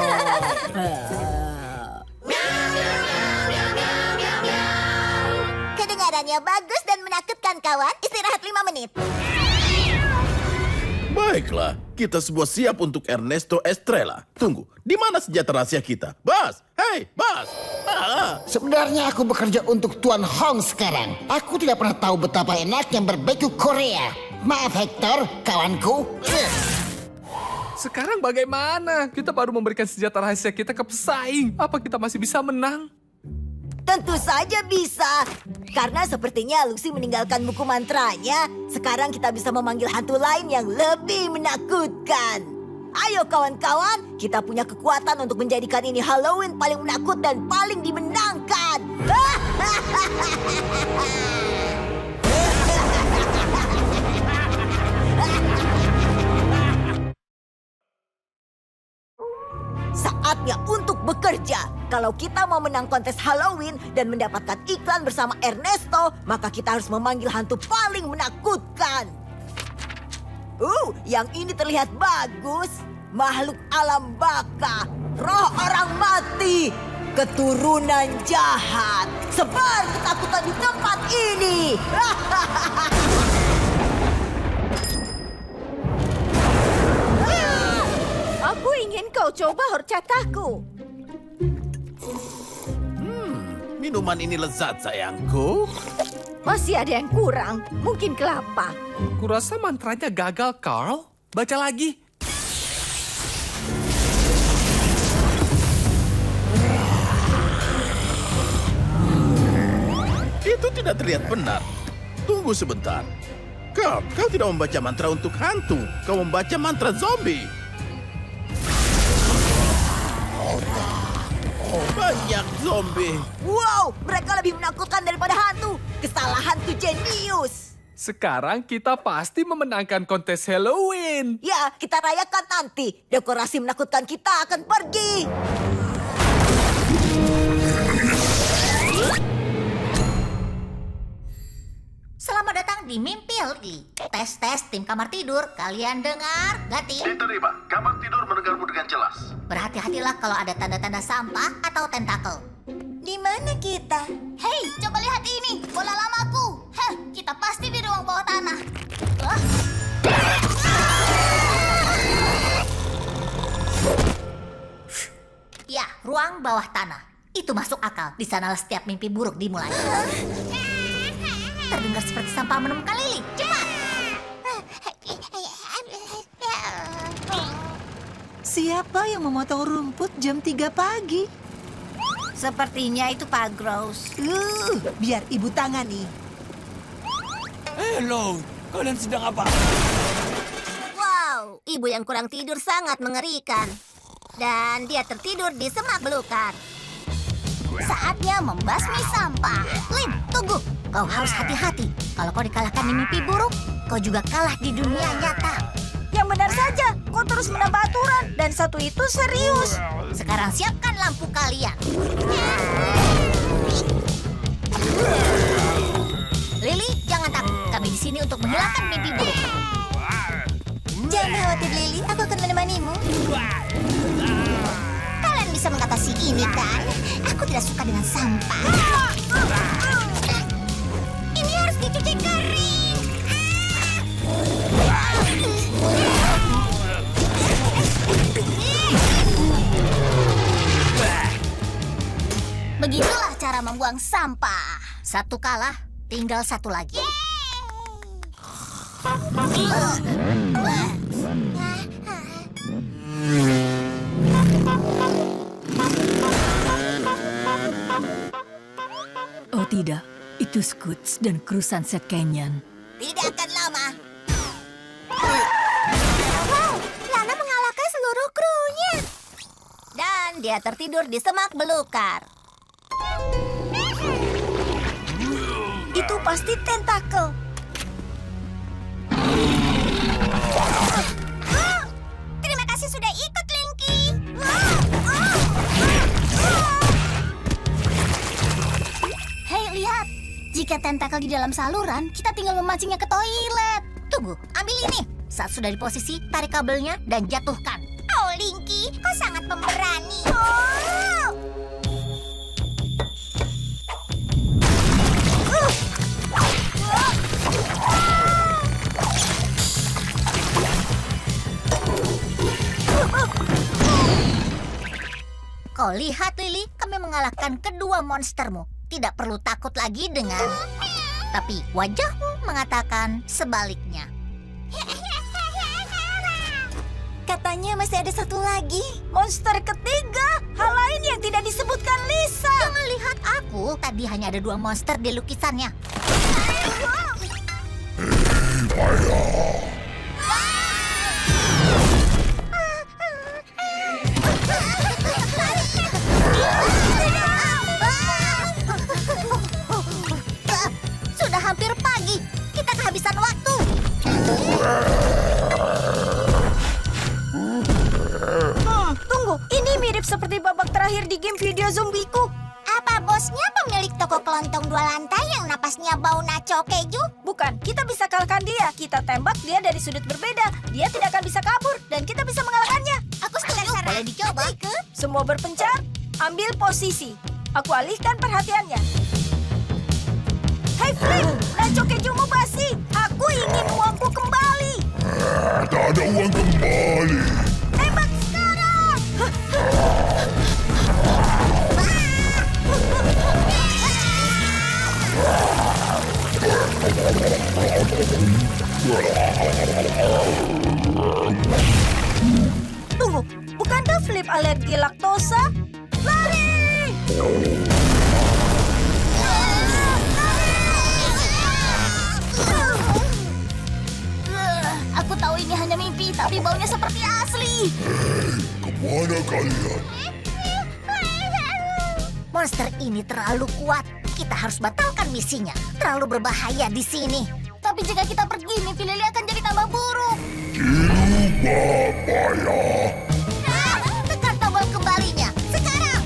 Kedengarannya bagus dan menakutkan, kawan. Istirahat 5 menit. Baiklah, kita semua siap untuk Ernesto Estrella. Tunggu, di mana senjata rahasia kita? Bas! Hei, Bas! Sebenarnya aku bekerja untuk Tuan Hong sekarang. Aku tidak pernah tahu betapa enaknya berbaju Korea. Maaf Hector, kawanku. Sekarang bagaimana? Kita baru memberikan senjata rahasia kita ke pesaing. Apa kita masih bisa menang? Tentu saja bisa. Karena sepertinya Lucy meninggalkan buku mantranya. Sekarang kita bisa memanggil hantu lain yang lebih menakutkan. Ayo kawan-kawan, kita punya kekuatan untuk menjadikan ini Halloween paling menakut dan paling dimenangkan. Saatnya untuk bekerja. Kalau kita mau menang kontes Halloween dan mendapatkan iklan bersama Ernesto, maka kita harus memanggil hantu paling menakutkan. Yang ini terlihat bagus. Makhluk alam baka, roh orang mati, keturunan jahat. Sebar ketakutan di tempat ini. Aku ingin kau coba horchataku. Minuman ini lezat, sayangku. Masih ada yang kurang. Mungkin kelapa. Kurasa mantranya gagal, Carl. Baca lagi. Itu tidak terlihat benar. Tunggu sebentar. Kau tidak membaca mantra untuk hantu. Kau membaca mantra zombie. Banyak zombie. Wow, mereka lebih menakutkan daripada hantu. Kesalahan tuh jenius. Sekarang kita pasti memenangkan kontes Halloween. Ya, kita rayakan nanti. Dekorasi menakutkan kita akan pergi. Selamat datang di Mimpi Li. Tes tim kamar tidur. Kalian dengar? Gati? Diterima. Kamar tidur mendengarmu dengan jelas. Berhati-hatilah kalau ada tanda-tanda sampah atau tentakel. Di mana kita? Hei, coba lihat ini, bola lamaku. Kita pasti di ruang bawah tanah. Ya, ruang bawah tanah. Itu masuk akal. Di sanalah setiap mimpi buruk dimulai. Terdengar seperti sampah menemukan lili. Cepat! Siapa yang memotong rumput jam 3 pagi? Sepertinya itu Pak Gross. Biar ibu tangani. Halo, kalian sedang apa? Wow, ibu yang kurang tidur sangat mengerikan. Dan dia tertidur di semak belukar. Saatnya membasmi sampah. Lin, tunggu. Kau harus hati-hati. Kalau kau dikalahkan di mimpi buruk, kau juga kalah di dunia nyata. Yang benar saja, kau terus menambah aturan. Dan satu itu serius. Sekarang siapkan lampu kalian. Lily, jangan takut. Kami di sini untuk menghilangkan mimpi buruk. Jangan khawatir, Lily. Aku akan menemanimu. Kalian bisa mengatasi ini, kan? Aku tidak suka dengan sampah. Ini harus dicuci kering. Begitulah cara membuang sampah. Satu kalah, tinggal satu lagi. Tuskut dan kru Sunset Canyon. Tidak akan lama. Wow, Lana mengalahkan seluruh krunya. Dan dia tertidur di semak belukar. Itu pasti tentakel. Terima kasih sudah ikut, Linky. Hei, lihat. Jika tentakel di dalam saluran, kita tinggal memancingnya ke toilet. Tunggu, ambil ini. Saat sudah di posisi, tarik kabelnya dan jatuhkan. Oh, Linky, kau sangat pemberani. Kau lihat, Lily, kami mengalahkan kedua monstermu. Tidak perlu takut lagi dengan... Tapi wajahmu mengatakan sebaliknya. Katanya masih ada satu lagi. Monster ketiga. Hal lain yang tidak disebutkan Lisa. Jangan lihat aku. Tadi hanya ada 2 monster di lukisannya. Sudah hampir pagi. Kita kehabisan waktu. Tunggu, ini mirip seperti babak terakhir di game video zombiku. Apa bosnya pemilik toko kelontong 2 lantai yang napasnya bau nacho keju? Bukan, kita bisa kalahkan dia. Kita tembak dia dari sudut berbeda. Dia tidak akan bisa kabur dan kita bisa mengalahkannya. Aku setuju. Boleh dicoba. Semua berpencar, ambil posisi. Aku alihkan perhatiannya. Hei Flip, nacho kejumu basi. Aku ingin uangku kembali. Tak ada uang kembali. Tembak sekarang. Tunggu, bukankah Flip alergi laktosa? Lari! Aku tahu ini hanya mimpi, tapi baunya seperti asli. Kemana kalian? Monster ini terlalu kuat. Kita harus batalkan misinya. Terlalu berbahaya di sini. Tapi jika kita pergi, mimpi Lily akan jadi tambah buruk. Tekan tombol kembalinya. Sekarang.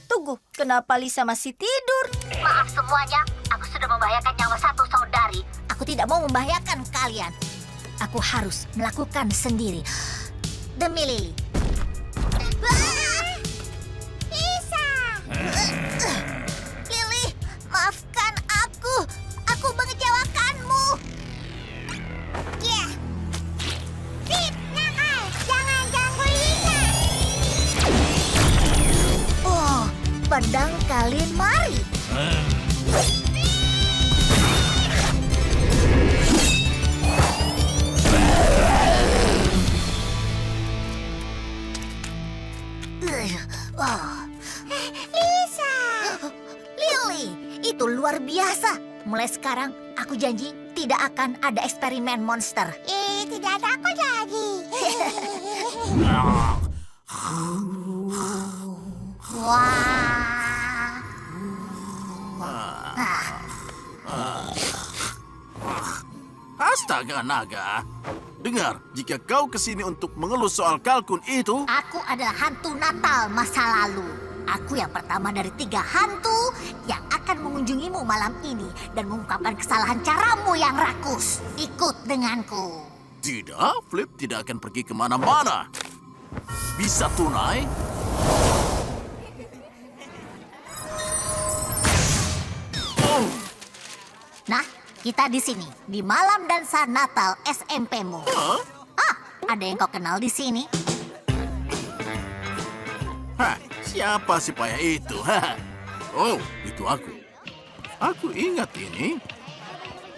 Tunggu, kenapa Lisa masih tidur? Maaf semuanya, aku sudah membahayakan nyawa satu saudari. Aku tidak mau membahayakan kalian. Aku harus melakukan sendiri. Demi Lily. Lisa! Lily, maafkan aku. Aku mengecewakanmu. Ya. Sip, nakal. Jangan ganggu Lisa. Oh, pedang Kalin Mari. Lisa! Lily, itu luar biasa. Mulai sekarang, aku janji tidak akan ada eksperimen monster. Tidak ada aku lagi. Astaga, naga. Dengar, jika kau kesini untuk mengeluh soal kalkun itu... Aku adalah hantu Natal masa lalu. Aku yang pertama dari 3 hantu yang akan mengunjungimu malam ini dan mengungkapkan kesalahan caramu yang rakus. Ikut denganku. Tidak, Flip tidak akan pergi kemana-mana. Bisa tunai? Nah, kita di sini, di malam dansa Natal SMP-mu. Ada yang kau kenal di sini? Hah, siapa si payah itu? Oh, itu aku. Aku ingat ini.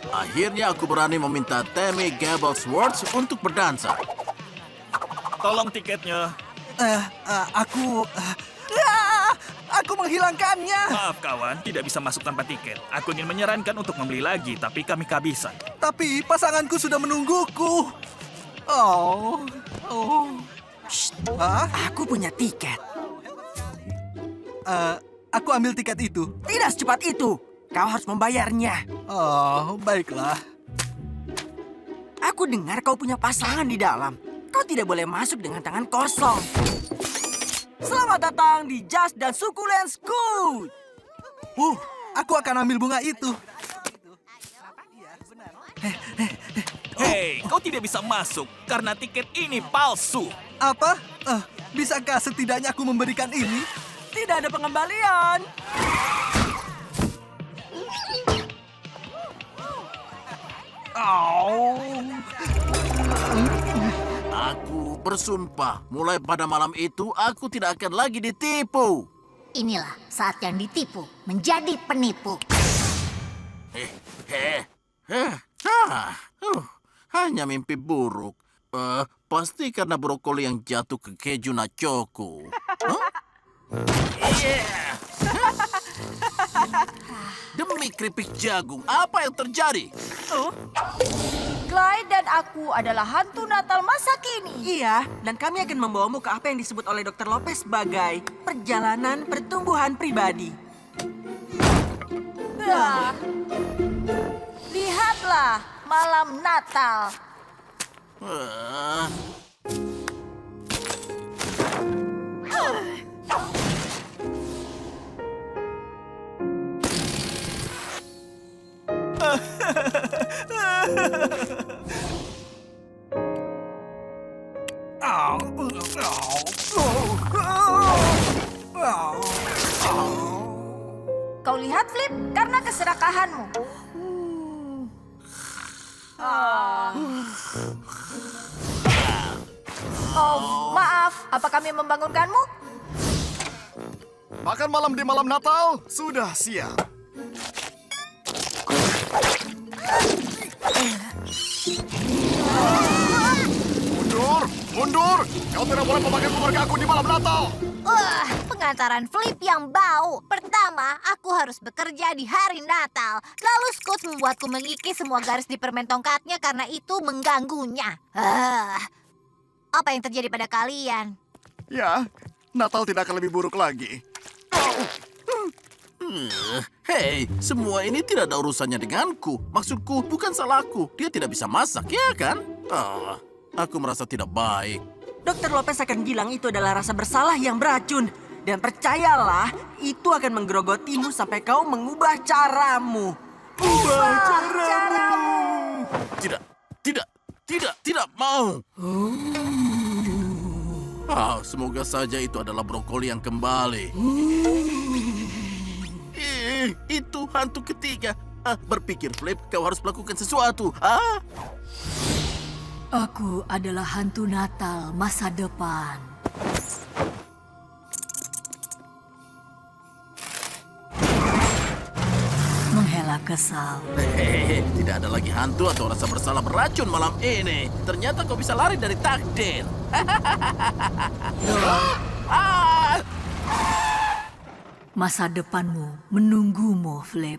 Akhirnya aku berani meminta Tammy Gabblesworth untuk berdansa. Tolong tiketnya. Aku aku menghilangkannya. Maaf kawan, tidak bisa masuk tanpa tiket. Aku ingin menyarankan untuk membeli lagi, tapi kami kehabisan. Tapi pasanganku sudah menungguku. Aku punya tiket. Aku ambil tiket itu. Tidak secepat itu. Kau harus membayarnya. Oh, baiklah. Aku dengar kau punya pasangan di dalam. Kau tidak boleh masuk dengan tangan kosong. Selamat datang di Just dan Succulent School. Aku akan ambil bunga itu. Hei, kau tidak bisa masuk karena tiket ini palsu. Apa? Bisakah setidaknya aku memberikan ini? Tidak ada pengembalian. Aku bersumpah, mulai pada malam itu aku tidak akan lagi ditipu. Inilah saat yang ditipu menjadi penipu. Hanya mimpi buruk. Pasti karena brokoli yang jatuh ke keju nachoku. Demi keripik jagung, apa yang terjadi? Clyde dan aku adalah hantu Natal masa kini. Iya, dan kami akan membawamu ke apa yang disebut oleh Dr. Lopez sebagai perjalanan pertumbuhan pribadi. Lihatlah, malam Natal. Kau lihat, Flip, karena keserakahanmu. Oh, maaf. Apa kami membangunkanmu? Makan malam di malam Natal sudah siap. Mundur, mundur! Kau tidak boleh memakai keluarga aku di malam Natal. Pengantaran Flip yang bau. Pertama, aku harus bekerja di hari Natal. Lalu Scoot membuatku mengikis semua garis di permen tongkatnya karena itu mengganggunya. Apa yang terjadi pada kalian? Ya, Natal tidak akan lebih buruk lagi. Hei, semua ini tidak ada urusannya denganku. Maksudku, bukan salahku. Dia tidak bisa masak, ya kan? Aku merasa tidak baik. Dr. Lopez akan bilang itu adalah rasa bersalah yang beracun. Dan percayalah, itu akan menggerogotimu sampai kau mengubah caramu. Ubah caramu. Tidak mau. Semoga saja itu adalah brokoli yang kembali. Itu hantu ketiga. Berpikir, Flip, kau harus melakukan sesuatu. Aku adalah hantu Natal masa depan. Menghela kesal. Tidak ada lagi hantu atau rasa bersalah beracun malam ini. Ternyata kau bisa lari dari takdir. Masa depanmu menunggumu, Flip.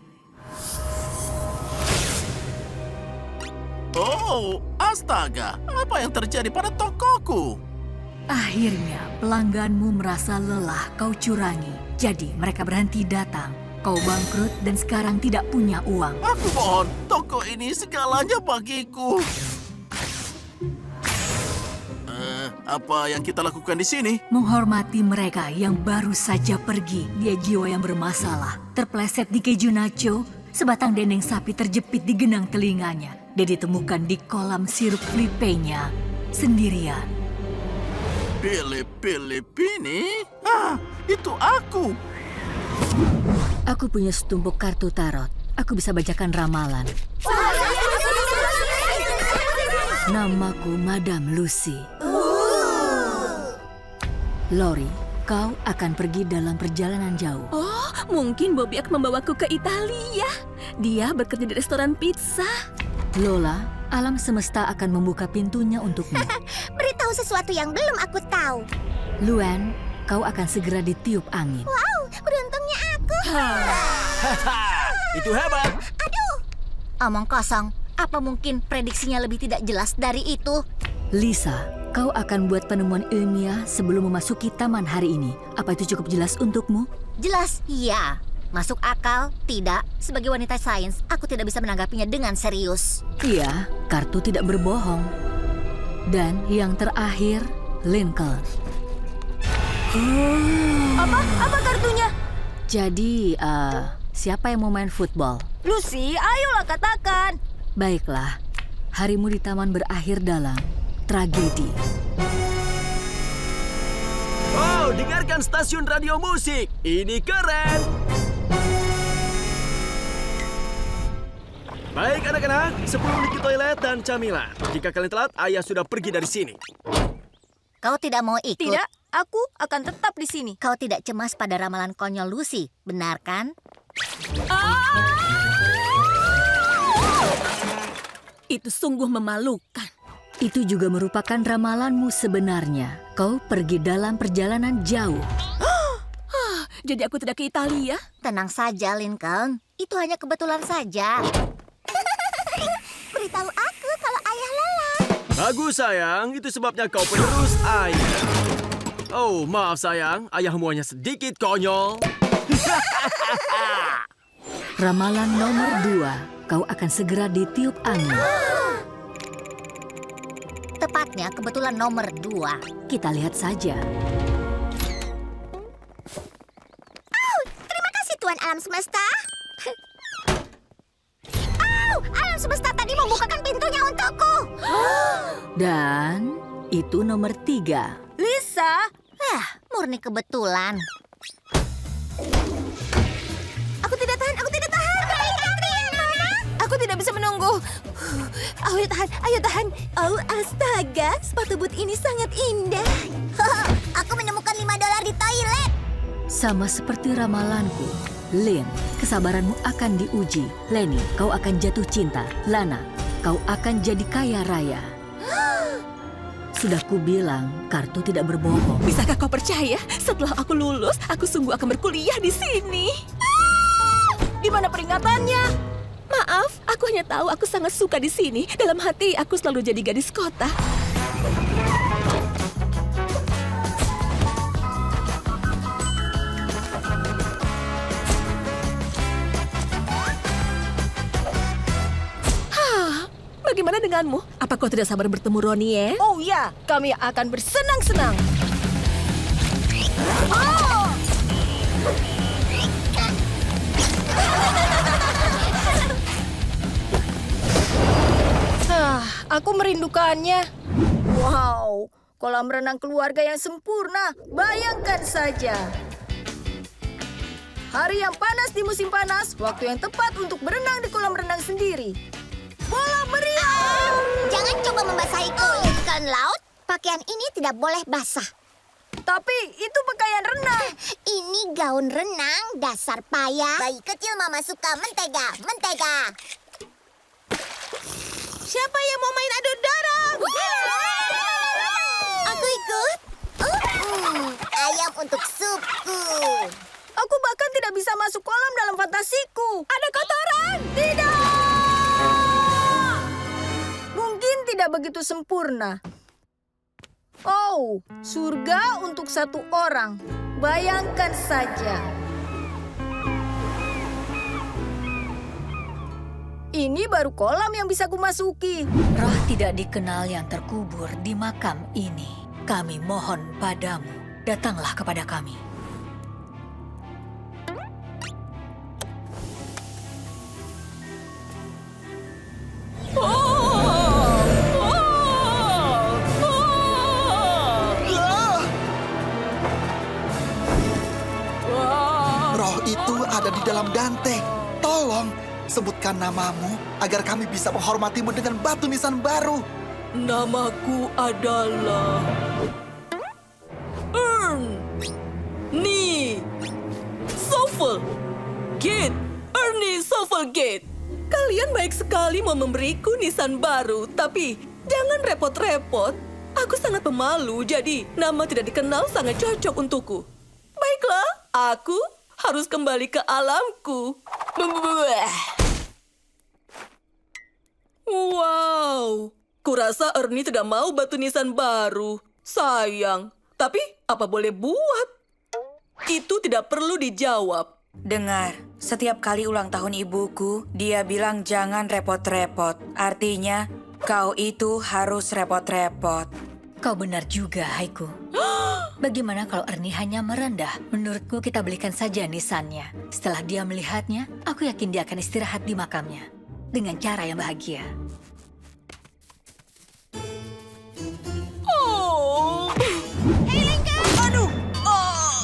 Oh, astaga. Apa yang terjadi pada tokoku? Akhirnya pelangganmu merasa lelah kau curangi. Jadi mereka berhenti datang. Kau bangkrut dan sekarang tidak punya uang. Aku mohon, toko ini segalanya bagiku. Apa yang kita lakukan di sini? Menghormati mereka yang baru saja pergi. Dia jiwa yang bermasalah. Terpleset di keju nacho, sebatang dendeng sapi terjepit di genang telinganya. Dia ditemukan di kolam sirup Flipe-nya sendirian. Philip ini? Itu aku. Aku punya setumpuk kartu tarot. Aku bisa bacakan ramalan. Namaku Madam Lucy. Lori, kau akan pergi dalam perjalanan jauh. Oh, mungkin Bobby akan membawaku ke Italia. Dia bekerja di restoran pizza. Lola, alam semesta akan membuka pintunya untukmu. Beritahu sesuatu yang belum aku tahu. Luan, kau akan segera ditiup angin. Wow, Beruntungnya aku. Itu hebat. Aduh. Omong kosong. Apa mungkin prediksinya lebih tidak jelas dari itu? Lisa, kau akan buat penemuan ilmiah sebelum memasuki taman hari ini. Apa itu cukup jelas untukmu? Jelas, iya. Masuk akal? Tidak. Sebagai wanita sains, aku tidak bisa menanggapinya dengan serius. Iya, kartu tidak berbohong. Dan yang terakhir, Lincoln. Apa kartunya? Jadi, siapa yang mau main football? Lucy, ayolah katakan. Baiklah, harimu di taman berakhir dalam tragedi. Oh, dengarkan stasiun radio musik. Ini keren. Baik anak-anak, 10 menit ke toilet dan camilan. Jika kalian telat, ayah sudah pergi dari sini. Kau tidak mau ikut? Tidak, aku akan tetap di sini. Kau tidak cemas pada ramalan konyol Lucy, benar kan? Itu sungguh memalukan. Itu juga merupakan ramalanmu sebenarnya. Kau pergi dalam perjalanan jauh. Jadi aku tidak ke Italia? Tenang saja, Lincoln. Itu hanya kebetulan saja. Beritahu aku kalau ayah lelah. Bagus sayang, itu sebabnya kau penerus ayah. Oh, maaf sayang, ayahmu hanya sedikit konyol. Ramalan nomor 2. Kau akan segera ditiup angin. Tepatnya kebetulan nomor 2. Kita lihat saja. Terima kasih Tuan Alam Semesta. Alam Semesta tadi membukakan pintunya untukku. Dan itu nomor 3. Lisa! Murni kebetulan. Aku tidak tahan. Aku tidak bisa menunggu. Ayo tahan. Oh, astaga, sepatu boot ini sangat indah. Aku menemukan $5 di toilet. Sama seperti ramalanku. Lynn, kesabaranmu akan diuji. Lenny, kau akan jatuh cinta. Lana, kau akan jadi kaya raya. Sudah kubilang, kartu tidak berbohong. Bisakah kau percaya? Setelah aku lulus, aku sungguh akan berkuliah di sini. Di mana peringatannya? Maaf, aku hanya tahu aku sangat suka di sini. Dalam hati, aku selalu jadi gadis kota. Bagaimana denganmu? Apa kau tidak sabar bertemu Ronnie? Oh ya, kami akan bersenang-senang. Aku merindukannya. Wow, kolam renang keluarga yang sempurna. Bayangkan saja. Hari yang panas di musim panas, waktu yang tepat untuk berenang di kolam renang sendiri. Bola meriam! Jangan coba membasahiku, Lincoln Laut. Pakaian ini tidak boleh basah. Tapi itu pakaian renang. Ini gaun renang, dasar payah. Bayi kecil mama suka mentega. Siapa yang mau main adu dorong? Aku ikut. Ayam untuk supku. Aku bahkan tidak bisa masuk kolam dalam fantasiku. Ada kotoran. Tidak. Mungkin tidak begitu sempurna. Oh, surga untuk satu orang. Bayangkan saja. Ini baru kolam yang bisa kumasuki. Roh tidak dikenal yang terkubur di makam ini. Kami mohon padamu, datanglah kepada kami. Roh itu ada di dalam Dante. Tolong, sebutkan namamu agar kami bisa menghormatimu dengan batu nisan baru. Namaku adalah Ernie Sofflegate. Ernie Sofflegate. Kalian baik sekali mau memberiku nisan baru, tapi jangan repot-repot. Aku sangat pemalu, jadi nama tidak dikenal sangat cocok untukku. Baiklah, aku harus kembali ke alamku. Wow, kurasa Ernie tidak mau batu nisan baru. Sayang, tapi apa boleh buat? Itu tidak perlu dijawab. Dengar, setiap kali ulang tahun ibuku, dia bilang jangan repot-repot. Artinya, kau itu harus repot-repot. Kau benar juga, Haiku. Bagaimana kalau Ernie hanya merendah? Menurutku kita belikan saja nisannya. Setelah dia melihatnya, aku yakin dia akan istirahat di makamnya. Dengan cara yang bahagia. Oh. Hei, Lincoln! Aduh! Oh.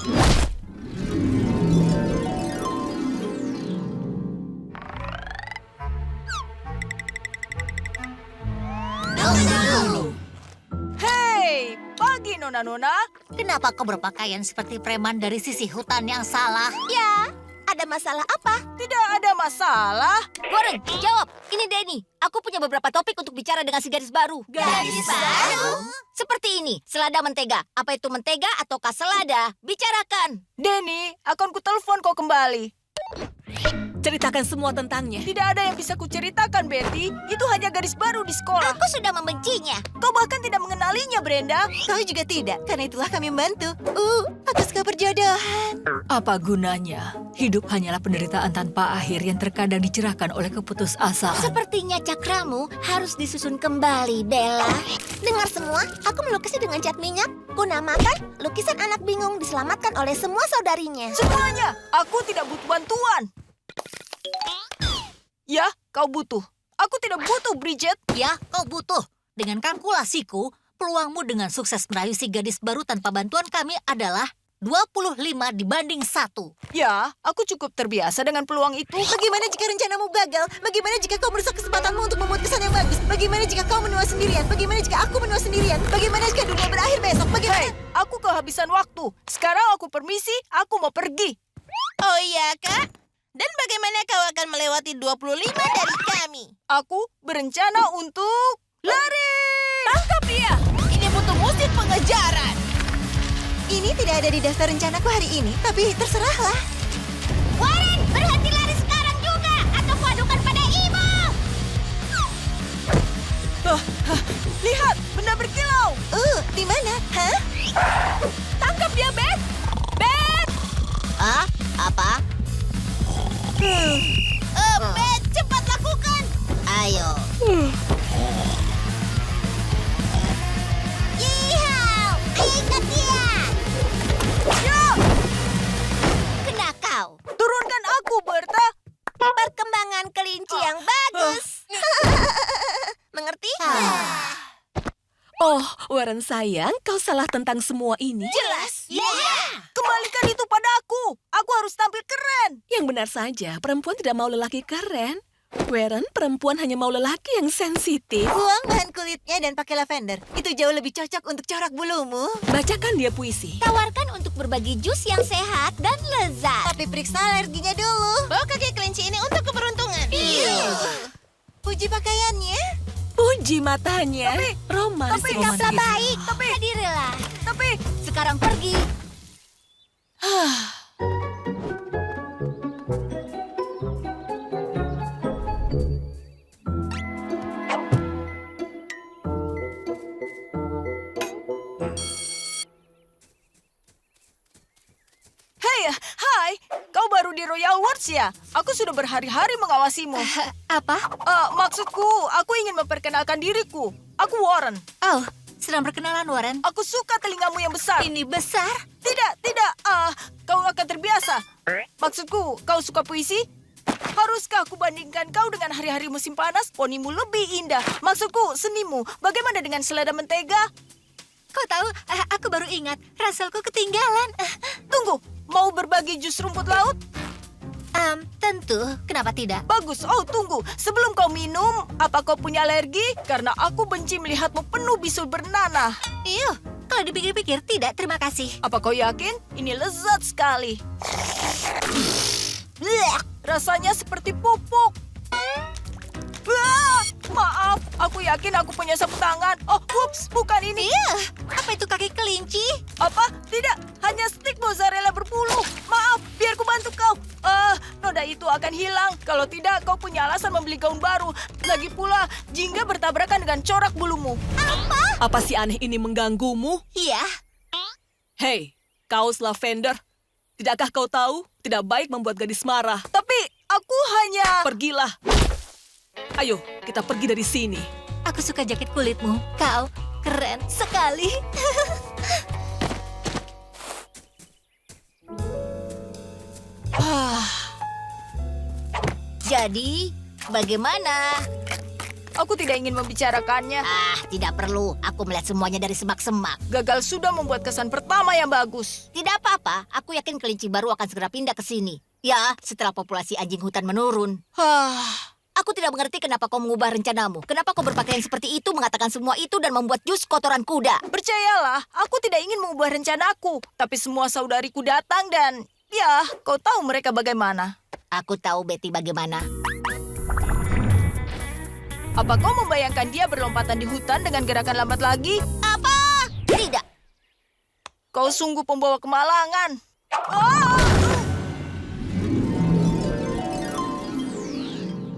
Hei, pagi Nona-Nona. Kenapa kau berpakaian seperti preman dari sisi hutan yang salah? Ya, ada masalah apa? Tidak ada masalah. Warren, jawab. Ini Denny. Aku punya beberapa topik untuk bicara dengan si gadis baru. Gadis baru? Seperti ini, selada mentega. Apa itu mentega ataukah selada? Bicarakan. Denny, akan kutelepon kau kembali. Ceritakan semua tentangnya. Tidak ada yang bisa kuceritakan, Betty. Itu hanya gadis baru di sekolah. Aku sudah membencinya. Kau bahkan tidak mengenalinya, Brenda. Kau juga tidak, karena itulah kami membantu. Aku suka perjodohan. Apa gunanya? Hidup hanyalah penderitaan tanpa akhir yang terkadang dicerahkan oleh keputusasaan. Sepertinya cakramu harus disusun kembali, Bella. Dengar semua, aku melukisnya dengan cat minyak. Kunamakan lukisan anak bingung diselamatkan oleh semua saudarinya. Semuanya, aku tidak butuh bantuan. Ya, kau butuh. Aku tidak butuh, Bridget. Ya, kau butuh. Dengan kalkulasiku, peluangmu dengan sukses merayu si gadis baru tanpa bantuan kami adalah 25 dibanding 1. Ya, aku cukup terbiasa dengan peluang itu. Bagaimana jika rencanamu gagal? Bagaimana jika kau merusak kesempatanmu untuk membuat kesan yang bagus? Bagaimana jika kau menua sendirian? Bagaimana jika aku menua sendirian? Bagaimana jika dunia berakhir besok? Bagaimana? Hei, aku kehabisan waktu. Sekarang aku permisi, aku mau pergi. Oh iya, Kak? Dan bagaimana kau akan melewati 25 dari kami? Aku berencana untuk lari. Tangkap dia! Ini butuh musik pengejaran. Ini tidak ada di daftar rencanaku hari ini, tapi terserahlah. Warren, berhenti lari sekarang juga, atau kuadukan pada ibu. Lihat, benda berkilau. Di mana? Hah? Tangkap dia, Beth! Beth! Ah, apa? Beth, cepat lakukan! Ayo. Yeehaw! Ikat dia! Ya! Kena kau. Turunkan aku, Berta. Perkembangan kelinci yang bagus. Mengerti? Oh, Warren sayang, kau salah tentang semua ini. Jelas. Kembalikan itu pada aku. Aku harus tampil keren. Yang benar saja, perempuan tidak mau lelaki keren. Warren, perempuan hanya mau lelaki yang sensitif. Buang bahan kulitnya dan pakai lavender. Itu jauh lebih cocok untuk corak bulumu. Bacakan dia puisi. Tawarkan untuk berbagi jus yang sehat dan lezat. Tapi periksa alerginya dulu. Bawa kaki kelinci ini untuk keberuntungan. Puji pakaiannya. Puji matanya. Romantis. Sikaplah baik. Hadirlah. Tapi Sekarang pergi. Hei, hai. Kau baru di Royal Wards ya? Aku sudah berhari-hari mengawasimu. Apa? Maksudku, aku ingin memperkenalkan diriku. Aku Warren. Oh, sedang berkenalan, Warren. Aku suka telingamu yang besar. Ini besar? Tidak. Kau akan terbiasa. Maksudku, kau suka puisi? Haruskah aku bandingkan kau dengan hari-hari musim panas? Ponimu lebih indah. Maksudku, senimu. Bagaimana dengan selada mentega? Kau tahu, aku baru ingat. Raselku ketinggalan. Tunggu, mau berbagi jus rumput laut? Tentu. Kenapa tidak? Bagus. Oh, tunggu. Sebelum kau minum, apa kau punya alergi? Karena aku benci melihatmu penuh bisul bernanah. Iyo, kalau dipikir-pikir tidak, terima kasih. Apa kau yakin? Ini lezat sekali. Blech, rasanya seperti pupuk. Maaf, aku yakin aku punya sapu tangan. Oh, whoops, bukan ini. Apa itu kaki kelinci? Apa? Tidak, hanya stik mozzarella berbulu. Maaf, biar ku bantu itu akan hilang. Kalau tidak, kau punya alasan membeli gaun baru. Lagi pula, jingga bertabrakan dengan corak bulumu. Apa si aneh ini mengganggumu? Iya. Hei, kaos lavender. Tidakkah kau tahu, tidak baik membuat gadis marah. Tapi aku hanya... Pergilah. Ayo, kita pergi dari sini. Aku suka jaket kulitmu. Kau keren sekali. Jadi, bagaimana? Aku tidak ingin membicarakannya. Tidak perlu. Aku melihat semuanya dari semak-semak. Gagal sudah membuat kesan pertama yang bagus. Tidak apa-apa. Aku yakin kelinci baru akan segera pindah ke sini. Ya, setelah populasi anjing hutan menurun. Aku tidak mengerti kenapa kau mengubah rencanamu. Kenapa kau berpakaian seperti itu, mengatakan semua itu, dan membuat jus kotoran kuda. Percayalah, aku tidak ingin mengubah rencanaku. Tapi semua saudariku datang dan... Ya, kau tahu mereka bagaimana. Aku tahu Betty bagaimana. Apa kau membayangkan dia berlompatan di hutan dengan gerakan lambat lagi? Apa? Tidak. Kau sungguh pembawa kemalangan.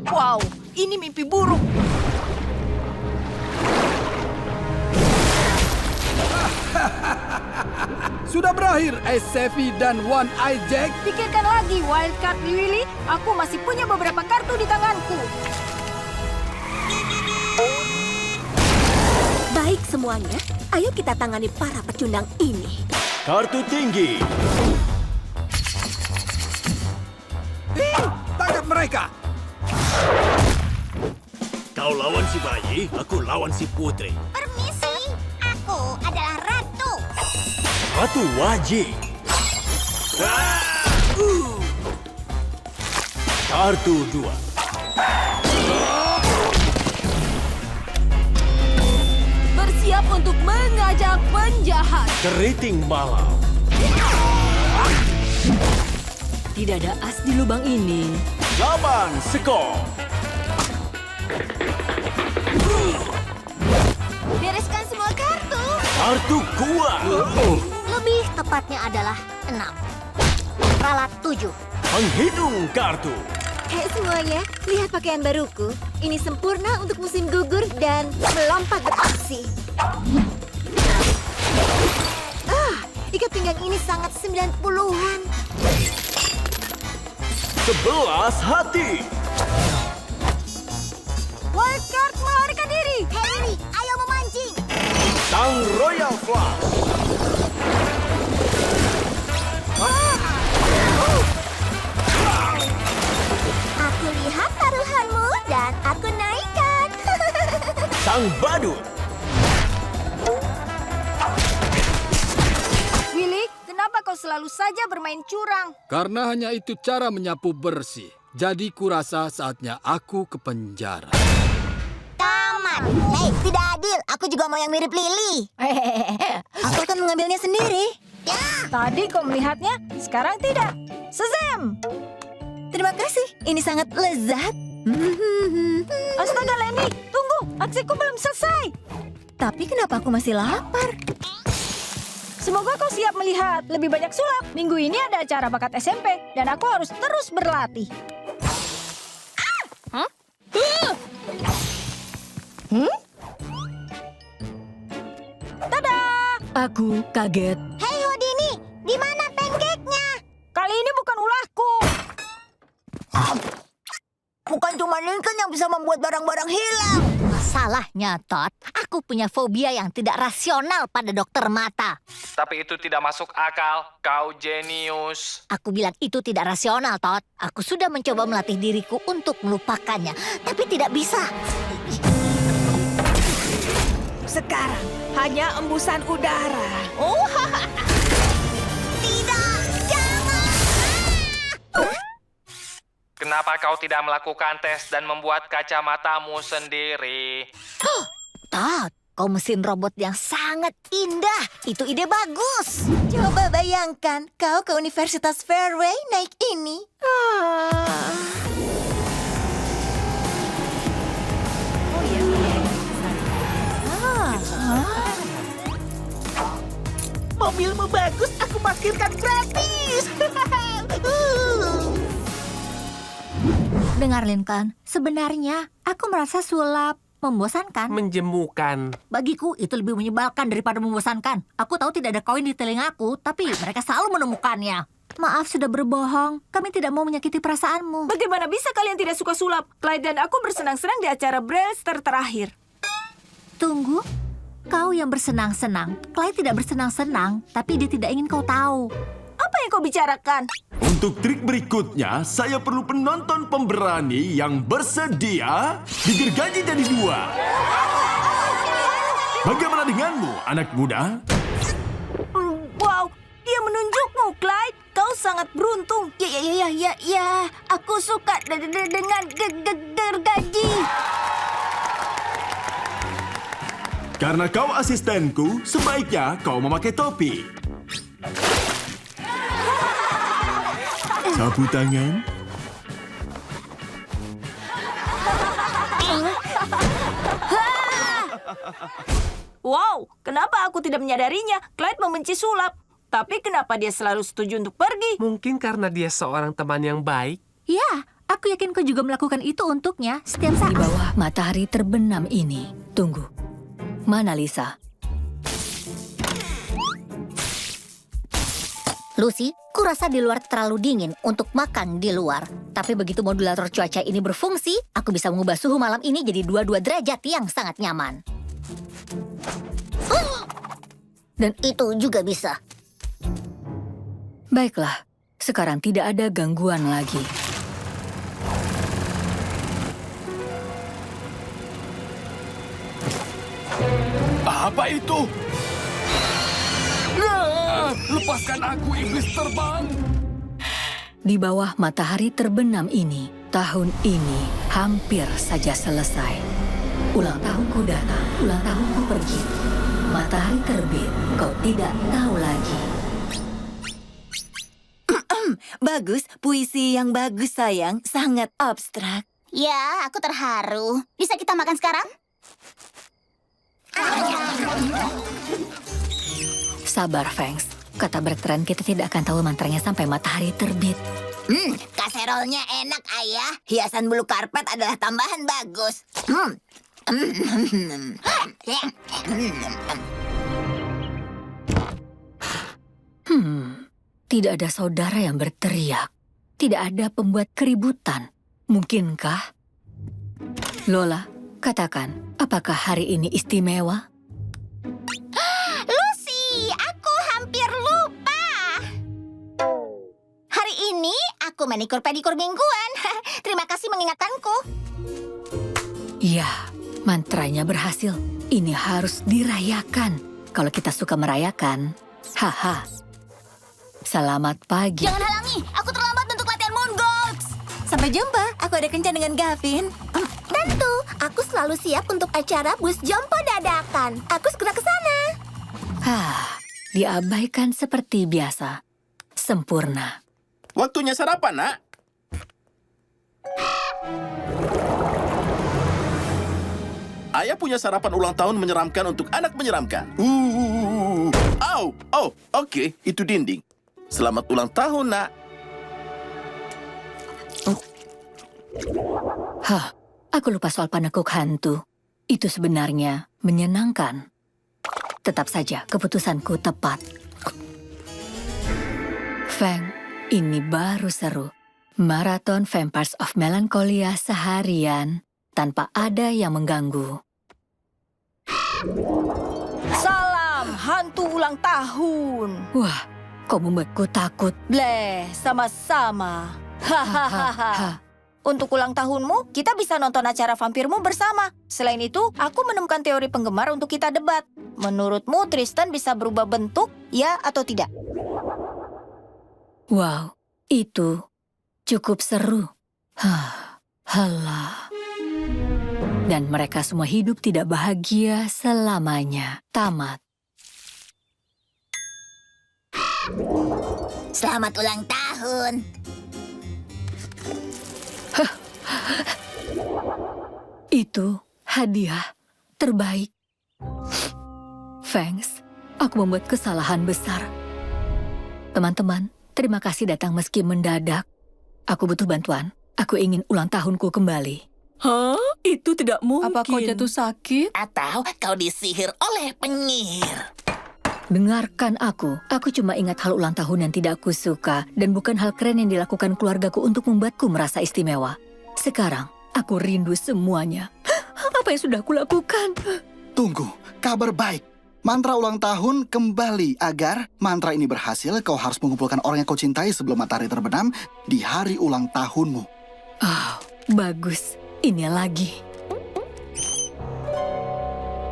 Wow, ini mimpi buruk. Sudah berakhir, Ice Sevi dan One Eye Jack. Pikirkan lagi, Wildcard Willy. Aku masih punya beberapa kartu di tanganku. Baik semuanya, ayo kita tangani para pecundang ini. Kartu tinggi. Tangkap mereka. Kau lawan si bayi, aku lawan si putri. Permisi, aku adalah ratu. Ratu wajib. Kartu 2. Bersiap untuk mengajak penjahat. Keriting malam. Tidak ada as di lubang ini. Laban skor. Bereskan semua kartu. Kartu kuat. Lebih tepatnya adalah 6. Ralat 7. Menghitung kartu. Hei semuanya, lihat pakaian baruku. Ini sempurna untuk musim gugur dan melompat beraksi. Ikat pinggang ini sangat 90-an. 11 hati. Wildcard melarikan diri. Henry, ayo memancing. Sang Royal Flush. Aku lihat taruhanmu dan aku naikkan. Sang Badut. Willy, kenapa kau selalu saja bermain curang? Karena hanya itu cara menyapu bersih. Jadi kurasa saatnya aku ke penjara. Tamat. Hei, tidak adil. Aku juga mau yang mirip Lily. Aku akan mengambilnya sendiri. Tadi kau melihatnya, sekarang tidak. Shazam! Terima kasih. Ini sangat lezat. Astaga, Lenny. Tunggu, aksiku belum selesai. Tapi kenapa aku masih lapar? Semoga kau siap melihat lebih banyak sulap. Minggu ini ada acara bakat SMP, dan aku harus terus berlatih. Tada! Aku kaget. Hei Houdini, di mana pancake-nya? Kali ini bukan ulahku. Bukan cuma Lincoln yang bisa membuat barang-barang hilang. Masalahnya, Todd, aku punya fobia yang tidak rasional pada dokter mata. Tapi itu tidak masuk akal. Kau jenius. Aku bilang itu tidak rasional, Todd. Aku sudah mencoba melatih diriku untuk melupakannya, tapi tidak bisa. Sekarang hanya embusan udara. Tidak, jangan. Kenapa kau tidak melakukan tes dan membuat kacamatamu sendiri? Todd, kau mesin robot yang sangat indah. Itu ide bagus. Coba bayangkan, kau ke Universitas Fairway naik ini. Mobilmu bagus, aku parkirkan gratis. Dengar, Lincoln. Sebenarnya, aku merasa sulap membosankan. Menjemukan. Bagiku, itu lebih menyebalkan daripada membosankan. Aku tahu tidak ada koin di telingaku, tapi mereka selalu menemukannya. Maaf sudah berbohong. Kami tidak mau menyakiti perasaanmu. Bagaimana bisa kalian tidak suka sulap? Clyde dan aku bersenang-senang di acara Braillster terakhir. Tunggu. Kau yang bersenang-senang. Clyde tidak bersenang-senang, tapi dia tidak ingin kau tahu. Apa yang kau bicarakan? Untuk trik berikutnya, saya perlu penonton pemberani yang bersedia digergaji jadi 2. Bagaimana denganmu, anak muda? Wow, dia menunjukmu, Clyde. Kau sangat beruntung. Ya. Aku suka dengan gergaji. Karena kau asistenku, sebaiknya kau memakai topi. Sapu tangan. Wow, kenapa aku tidak menyadarinya? Clyde membenci sulap. Tapi kenapa dia selalu setuju untuk pergi? Mungkin karena dia seorang teman yang baik. Ya, aku yakin kau juga melakukan itu untuknya setiap saat. Di bawah matahari terbenam ini. Tunggu. Mana Lisa? Lucy, kurasa di luar terlalu dingin untuk makan di luar. Tapi begitu modulator cuaca ini berfungsi, aku bisa mengubah suhu malam ini jadi 22 derajat yang sangat nyaman. Dan itu juga bisa. Baiklah, sekarang tidak ada gangguan lagi. Apa itu? Lepaskan aku, iblis terbang! Di bawah matahari terbenam ini, tahun ini hampir saja selesai. Ulang tahunku datang, ulang tahunku pergi. Matahari terbit, kau tidak tahu lagi. Bagus, puisi yang bagus sayang, sangat abstrak. Ya, aku terharu. Bisa kita makan sekarang? Sabar, Fangs. Kata Bertrand, kita tidak akan tahu mantranya sampai matahari terbit. Kaserolnya enak, Ayah. Hiasan bulu karpet adalah tambahan bagus. Tidak ada saudara yang berteriak. Tidak ada pembuat keributan. Mungkinkah? Lola, katakan, apakah hari ini istimewa? Lucy, aku hampir lupa. Hari ini aku manikur pedikur mingguan. Terima kasih mengingatkanku. Ya, mantranya berhasil. Ini harus dirayakan. Kalau kita suka merayakan, haha. Selamat pagi. Jangan halangi, aku terlambat untuk latihan Moon Goats. Sampai jumpa, aku ada kencan dengan Gavin. Tentu, aku selalu siap untuk acara bus jompo dadakan. Aku segera ke sana. Diabaikan seperti biasa. Sempurna. Waktunya sarapan, Nak. Ayah punya sarapan ulang tahun menyeramkan untuk anak menyeramkan. Au, oh, oke, itu dinding. Selamat ulang tahun, Nak. Aku lupa soal penekuk hantu. Itu sebenarnya menyenangkan. Tetap saja keputusanku tepat. Fang, ini baru seru. Maraton Vampires of Melancholia seharian tanpa ada yang mengganggu. Salam hantu ulang tahun. Wah, kau membuatku takut. Bleh, sama-sama. Hahaha. Untuk ulang tahunmu, kita bisa nonton acara vampirmu bersama. Selain itu, aku menemukan teori penggemar untuk kita debat. Menurutmu, Tristan bisa berubah bentuk, ya atau tidak? Wow, itu cukup seru. Halah. Dan mereka semua hidup tidak bahagia selamanya. Tamat. Selamat ulang tahun. Itu hadiah terbaik. Fangs, aku membuat kesalahan besar. Teman-teman, terima kasih datang meski mendadak. Aku butuh bantuan. Aku ingin ulang tahunku kembali. Hah? Itu tidak mungkin. Apa kau jatuh sakit? Atau kau disihir oleh penyihir? Dengarkan aku cuma ingat hal ulang tahun yang tidak aku suka dan bukan hal keren yang dilakukan keluargaku untuk membuatku merasa istimewa. Sekarang, aku rindu semuanya. Apa yang sudah aku lakukan? Tunggu, kabar baik. Mantra ulang tahun kembali. Agar mantra ini berhasil, kau harus mengumpulkan orang yang kau cintai sebelum matahari terbenam di hari ulang tahunmu. Oh, bagus. Ini lagi.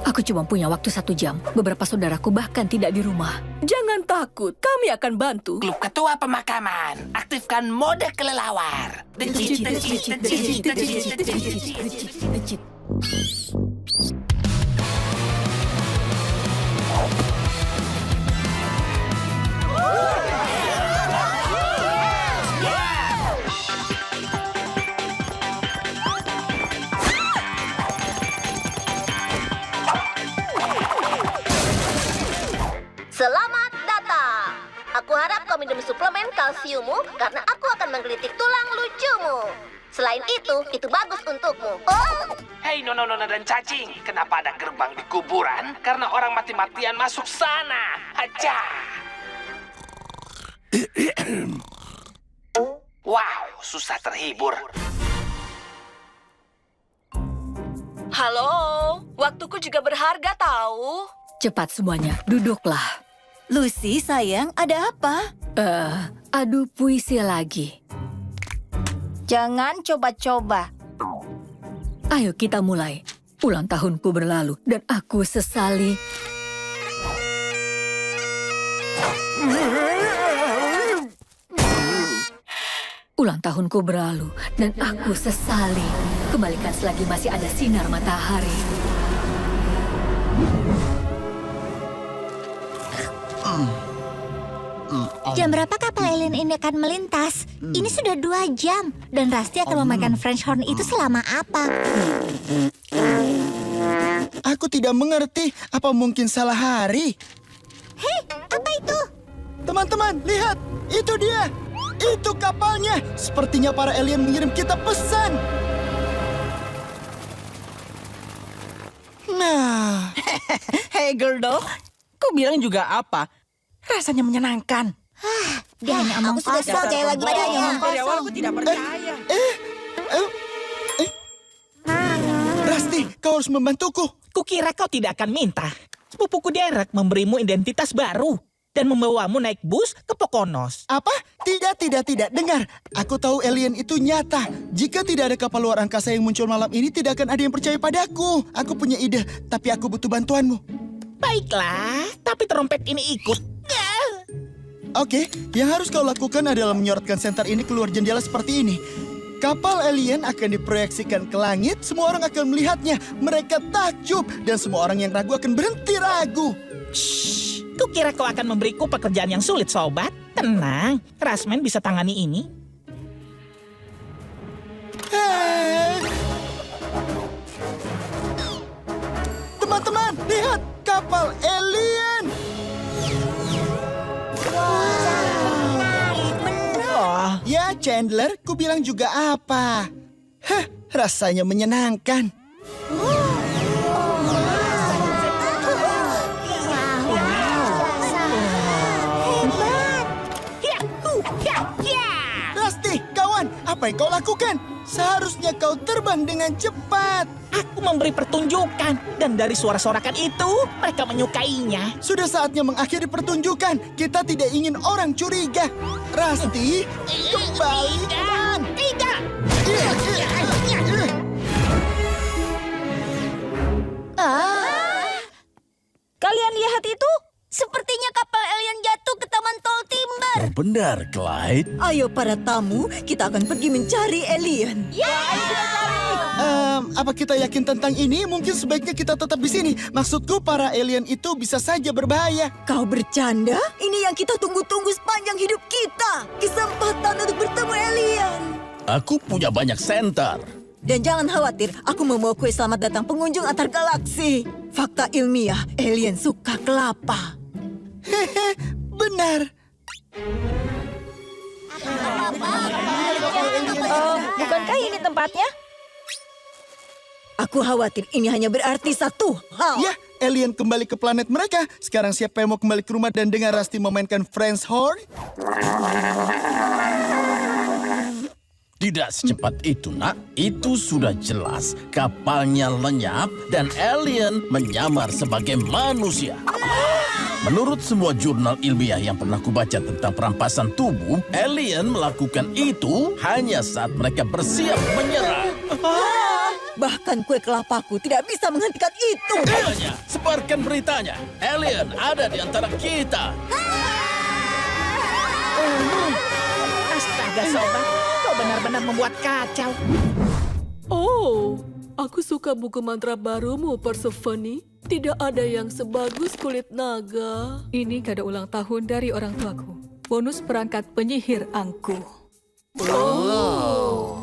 Aku cuma punya waktu 1 jam. Beberapa saudaraku bahkan tidak di rumah. Jangan takut, kami akan bantu. Klub Ketua Pemakaman, aktifkan mode kelelawar. Decit, decit, decit, decit, decit, decit. Selamat datang. Aku harap kau minum suplemen kalsiummu karena aku akan menggelitik tulang lucumu. Selain itu bagus untukmu. Oh, Hei nona-nona dan cacing, kenapa ada gerbang di kuburan? Karena orang mati-matian masuk sana. Aja. Wow, susah terhibur. Halo, waktuku juga berharga tahu. Cepat semuanya, duduklah. Lucy, sayang, ada apa? Adu puisi lagi. Jangan coba-coba. Ayo kita mulai. Ulang tahunku berlalu dan aku sesali. Ulang tahunku berlalu dan aku sesali. Kembalikan selagi masih ada sinar matahari. Jam berapa kapal alien ini akan melintas? Ini sudah 2 jam. Dan Rusty akan memakan French horn itu selama apa? Aku tidak mengerti. Apa mungkin salah hari? Hei, apa itu? Teman-teman, lihat. Itu dia. Itu kapalnya. Sepertinya para alien mengirim kita pesan. Nah. Hei, Gerdo. Kau bilang juga apa? Rasanya menyenangkan. Dia hanya omong Aku sudah kosong. percaya lagi padanya. Dari awal aku tidak percaya. Rusty, kau harus membantuku. Kukira kau tidak akan minta. Sepupuku Derek memberimu identitas baru dan membawamu naik bus ke Pokonos. Apa? Tidak. Dengar, aku tahu alien itu nyata. Jika tidak ada kapal luar angkasa yang muncul malam ini, tidak akan ada yang percaya padaku. Aku punya ide, tapi aku butuh bantuanmu. Baiklah, tapi trompet ini ikut. Oke, yang harus kau lakukan adalah menyorotkan senter ini keluar jendela seperti ini. Kapal alien akan diproyeksikan ke langit, semua orang akan melihatnya. Mereka takjub, dan semua orang yang ragu akan berhenti ragu. Shh, kukira kau akan memberiku pekerjaan yang sulit, sobat. Tenang, Rasman bisa tangani ini. Teman-teman, lihat! Kapal alien! Oh. Ya, Chandler, ku bilang juga apa? Hah, rasanya menyenangkan. Rusty, kawan, apa yang kau lakukan? Seharusnya kau terbang dengan cepat. Aku memberi pertunjukan, dan dari suara-sorakan itu, mereka menyukainya. Sudah saatnya mengakhiri pertunjukan. Kita tidak ingin orang curiga. Rusty, kembalikan. Tidak. Kalian lihat itu? Sepertinya kapal alien jatuh ke Taman Tol Timber. Benar, Clyde. Ayo para tamu, kita akan pergi mencari alien. Apa kita yakin tentang ini? Mungkin sebaiknya kita tetap di sini. Maksudku, para alien itu bisa saja berbahaya. Kau bercanda? Ini yang kita tunggu-tunggu sepanjang hidup kita. Kesempatan untuk bertemu alien. Aku punya banyak senter. Dan jangan khawatir, aku membawa kue selamat datang pengunjung antar galaksi. Fakta ilmiah, alien suka kelapa. Hehe, benar. Bukankah ini tempatnya? Aku khawatir ini hanya berarti satu hal. Ya, alien kembali ke planet mereka. Sekarang siapa yang mau kembali ke rumah dan dengar Rusty memainkan Friends Horn? Tidak secepat itu, nak. Itu sudah jelas. Kapalnya lenyap dan alien menyamar sebagai manusia. Menurut semua jurnal ilmiah yang pernah kubaca tentang perampasan tubuh, alien melakukan itu hanya saat mereka bersiap menyerang. Bahkan kue kelapaku tidak bisa menghentikan itu. Makanya, sebarkan beritanya. Alien ada di antara kita. Astaga, sobat. Kau benar-benar membuat kacau. Oh, aku suka buku mantra barumu, Persephone. Tidak ada yang sebagus kulit naga. Ini kado ulang tahun dari orang tuaku. Bonus perangkat penyihir angkuh. Oh.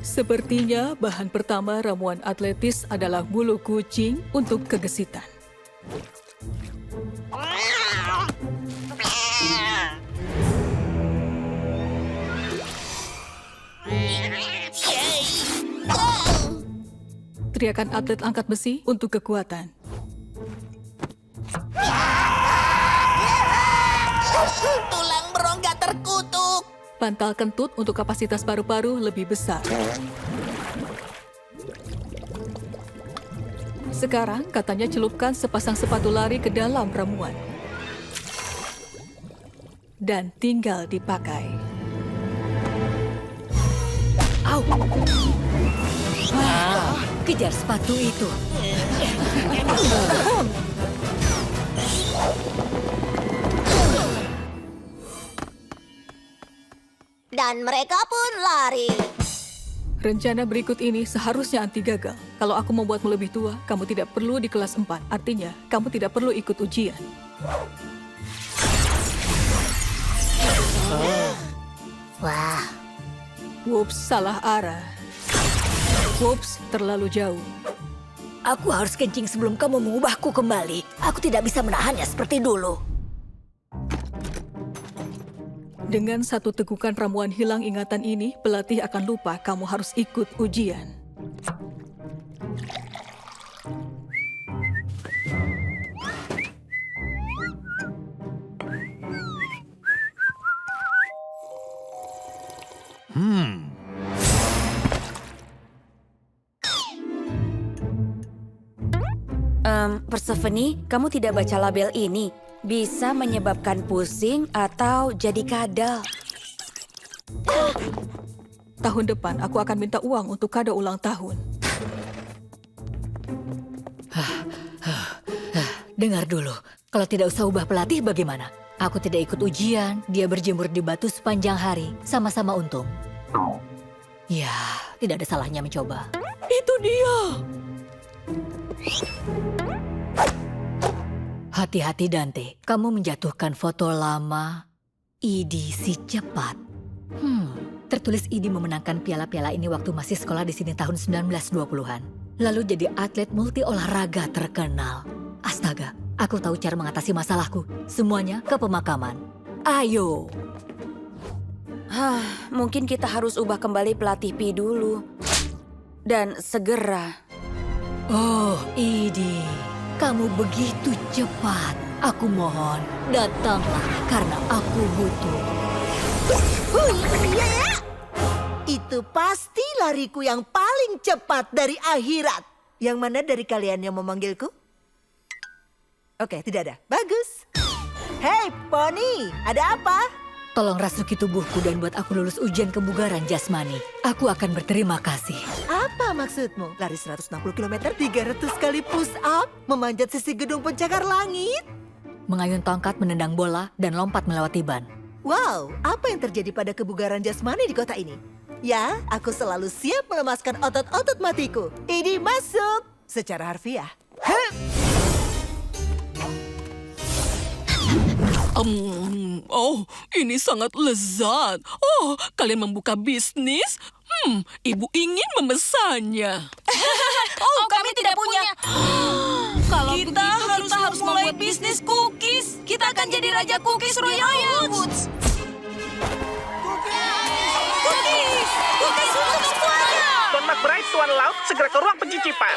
Sepertinya bahan pertama ramuan atletis adalah bulu kucing untuk kegesitan. Teriakan atlet angkat besi untuk kekuatan. Tulang berongga terkutuk. Bantal kentut untuk kapasitas paru-paru lebih besar. Sekarang katanya celupkan sepasang sepatu lari ke dalam ramuan. Dan tinggal dipakai. Au! Wah, kejar sepatu itu. Dan mereka pun lari. Rencana berikut ini seharusnya anti gagal. Kalau aku membuatmu lebih tua, kamu tidak perlu di kelas 4. Artinya, kamu tidak perlu ikut ujian. Wah. Whoops, salah arah. Whoops, terlalu jauh. Aku harus kencing sebelum kamu mengubahku kembali. Aku tidak bisa menahannya seperti dulu. Dengan satu tegukan ramuan hilang ingatan ini, pelatih akan lupa kamu harus ikut ujian. Persephone, kamu tidak baca label ini. Bisa menyebabkan pusing atau jadi kadal. Tahun depan, aku akan minta uang untuk kado ulang tahun. Dengar dulu, kalau tidak usah ubah pelatih bagaimana? Aku tidak ikut ujian, dia berjemur di batu sepanjang hari, sama-sama untung. Ya, tidak ada salahnya mencoba. Itu dia. Hati-hati Dante, kamu menjatuhkan foto lama Idi si cepat. Tertulis Idi memenangkan piala-piala ini waktu masih sekolah di sini tahun 1920-an. Lalu jadi atlet multi olahraga terkenal. Astaga, aku tahu cara mengatasi masalahku. Semuanya ke pemakaman. Ayo. Mungkin kita harus ubah kembali pelatih Pi dulu. Dan segera. Oh, Idi. Kamu begitu cepat. Aku mohon, datanglah karena aku butuh. Itu pasti lariku yang paling cepat dari akhirat. Yang mana dari kalian yang memanggilku? Oke, tidak ada. Bagus. Hei, Pony, ada apa? Tolong rasuki tubuhku dan buat aku lulus ujian kebugaran jasmani. Aku akan berterima kasih. Apa maksudmu? Lari 160 km, 300 kali push up, memanjat sisi gedung pencakar langit? Mengayun tongkat, menendang bola, dan lompat melewati ban. Wow, apa yang terjadi pada kebugaran jasmani di kota ini? Ya, aku selalu siap melemaskan otot-otot matiku. Ini masuk secara harfiah. Oh, ini sangat lezat. Oh, kalian membuka bisnis? Ibu ingin memesannya. Oh, kami tidak punya. Kalau kita harus mulai bisnis cookies. Kita akan jadi raja cookies Royal Woods. Tuan Laut segera ke ruang pencicipan.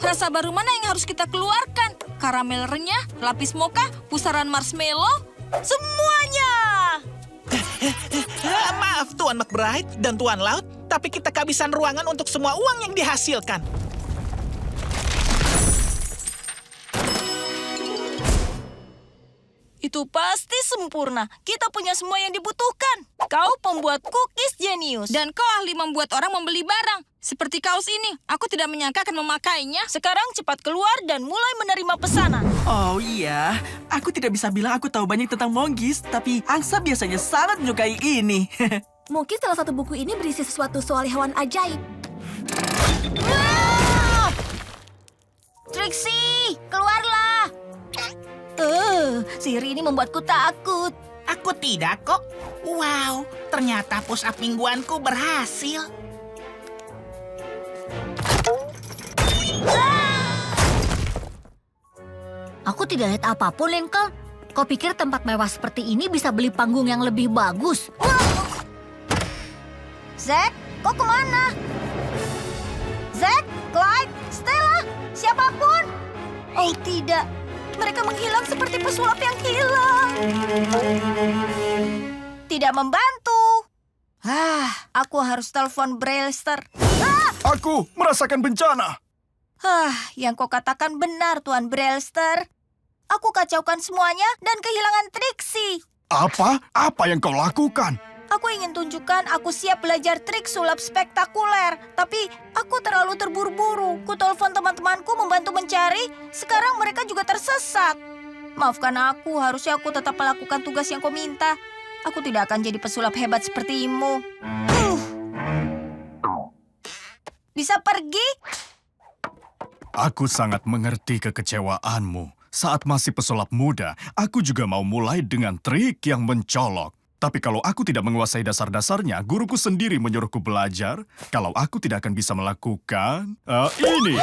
Rasa baru mana yang harus kita keluarkan? Karamel renyah, lapis mocha, pusaran marshmallow, semuanya! Maaf, Tuan McBride dan Tuan Laut, tapi kita kehabisan ruangan untuk semua uang yang dihasilkan. Itu pasti sempurna. Kita punya semua yang dibutuhkan. Kau pembuat cookies jenius. Dan kau ahli membuat orang membeli barang. Seperti kaos ini. Aku tidak menyangka akan memakainya. Sekarang cepat keluar dan mulai menerima pesanan. Oh iya, aku tidak bisa bilang aku tahu banyak tentang monggis, tapi angsa biasanya sangat menyukai ini. Mungkin salah satu buku ini berisi sesuatu soal hewan ajaib. Trixie, keluarlah. Sihir ini membuatku takut. Aku tidak kok. Wow, ternyata push up mingguanku berhasil. Aku tidak lihat apapun, Lincoln. Kau pikir tempat mewah seperti ini bisa beli panggung yang lebih bagus? Zack, kau kemana? Zack, Clyde, Stella, siapapun. Oh tidak, mereka menghilang seperti pesulap yang hilang. Tidak membantu. Aku harus telepon Brailster. Aku merasakan bencana. Yang kau katakan benar, Tuan Brailster. Aku kacaukan semuanya dan kehilangan Trixie. Apa? Apa yang kau lakukan? Aku ingin tunjukkan aku siap belajar trik sulap spektakuler. Tapi aku terlalu terburu-buru. Ku telepon teman-temanku membantu mencari. Sekarang mereka juga tersesat. Maafkan aku, harusnya aku tetap melakukan tugas yang kau minta. Aku tidak akan jadi pesulap hebat sepertimu. Bisa pergi? Aku sangat mengerti kekecewaanmu. Saat masih pesulap muda, aku juga mau mulai dengan trik yang mencolok. Tapi kalau aku tidak menguasai dasar-dasarnya, guruku sendiri menyuruhku belajar. Kalau aku tidak akan bisa melakukan ini.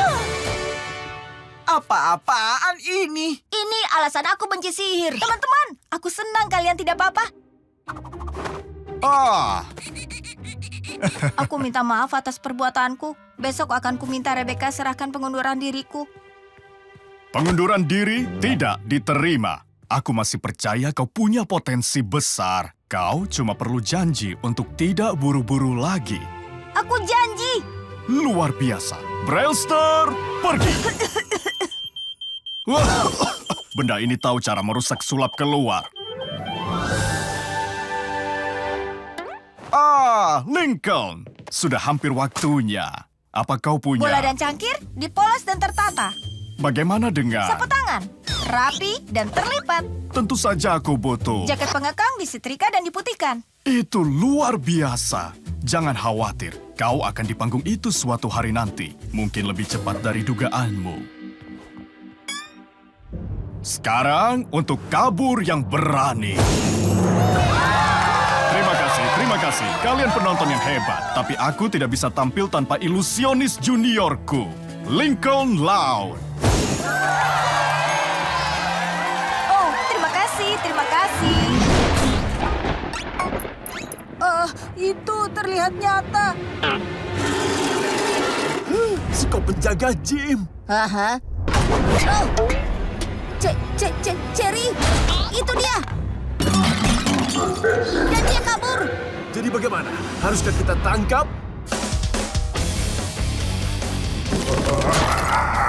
Apa-apaan ini? Ini alasan aku benci sihir. Teman-teman, aku senang kalian tidak apa-apa. Aku minta maaf atas perbuatanku. Besok akan kuminta Rebecca serahkan pengunduran diriku. Pengunduran diri tidak diterima. Aku masih percaya kau punya potensi besar. Kau cuma perlu janji untuk tidak buru-buru lagi. Aku janji. Luar biasa. Brailster, pergi. Wah, benda ini tahu cara merusak sulap keluar. Lincoln. Sudah hampir waktunya. Apa kau punya? Bola dan cangkir dipoles dan tertata. Bagaimana dengan? Sapu tangan, rapi dan terlipat. Tentu saja aku butuh. Jaket pengekang disetrika dan diputihkan. Itu luar biasa. Jangan khawatir, kau akan di panggung itu suatu hari nanti. Mungkin lebih cepat dari dugaanmu. Sekarang untuk kabur yang berani. Terima kasih. Kalian penonton yang hebat. Tapi aku tidak bisa tampil tanpa ilusionis juniorku, Lincoln Loud. Oh, terima kasih. Itu terlihat nyata. Si kau penjaga gym. Cherry, itu dia. Dan dia kabur. Jadi bagaimana? Haruskah kita tangkap?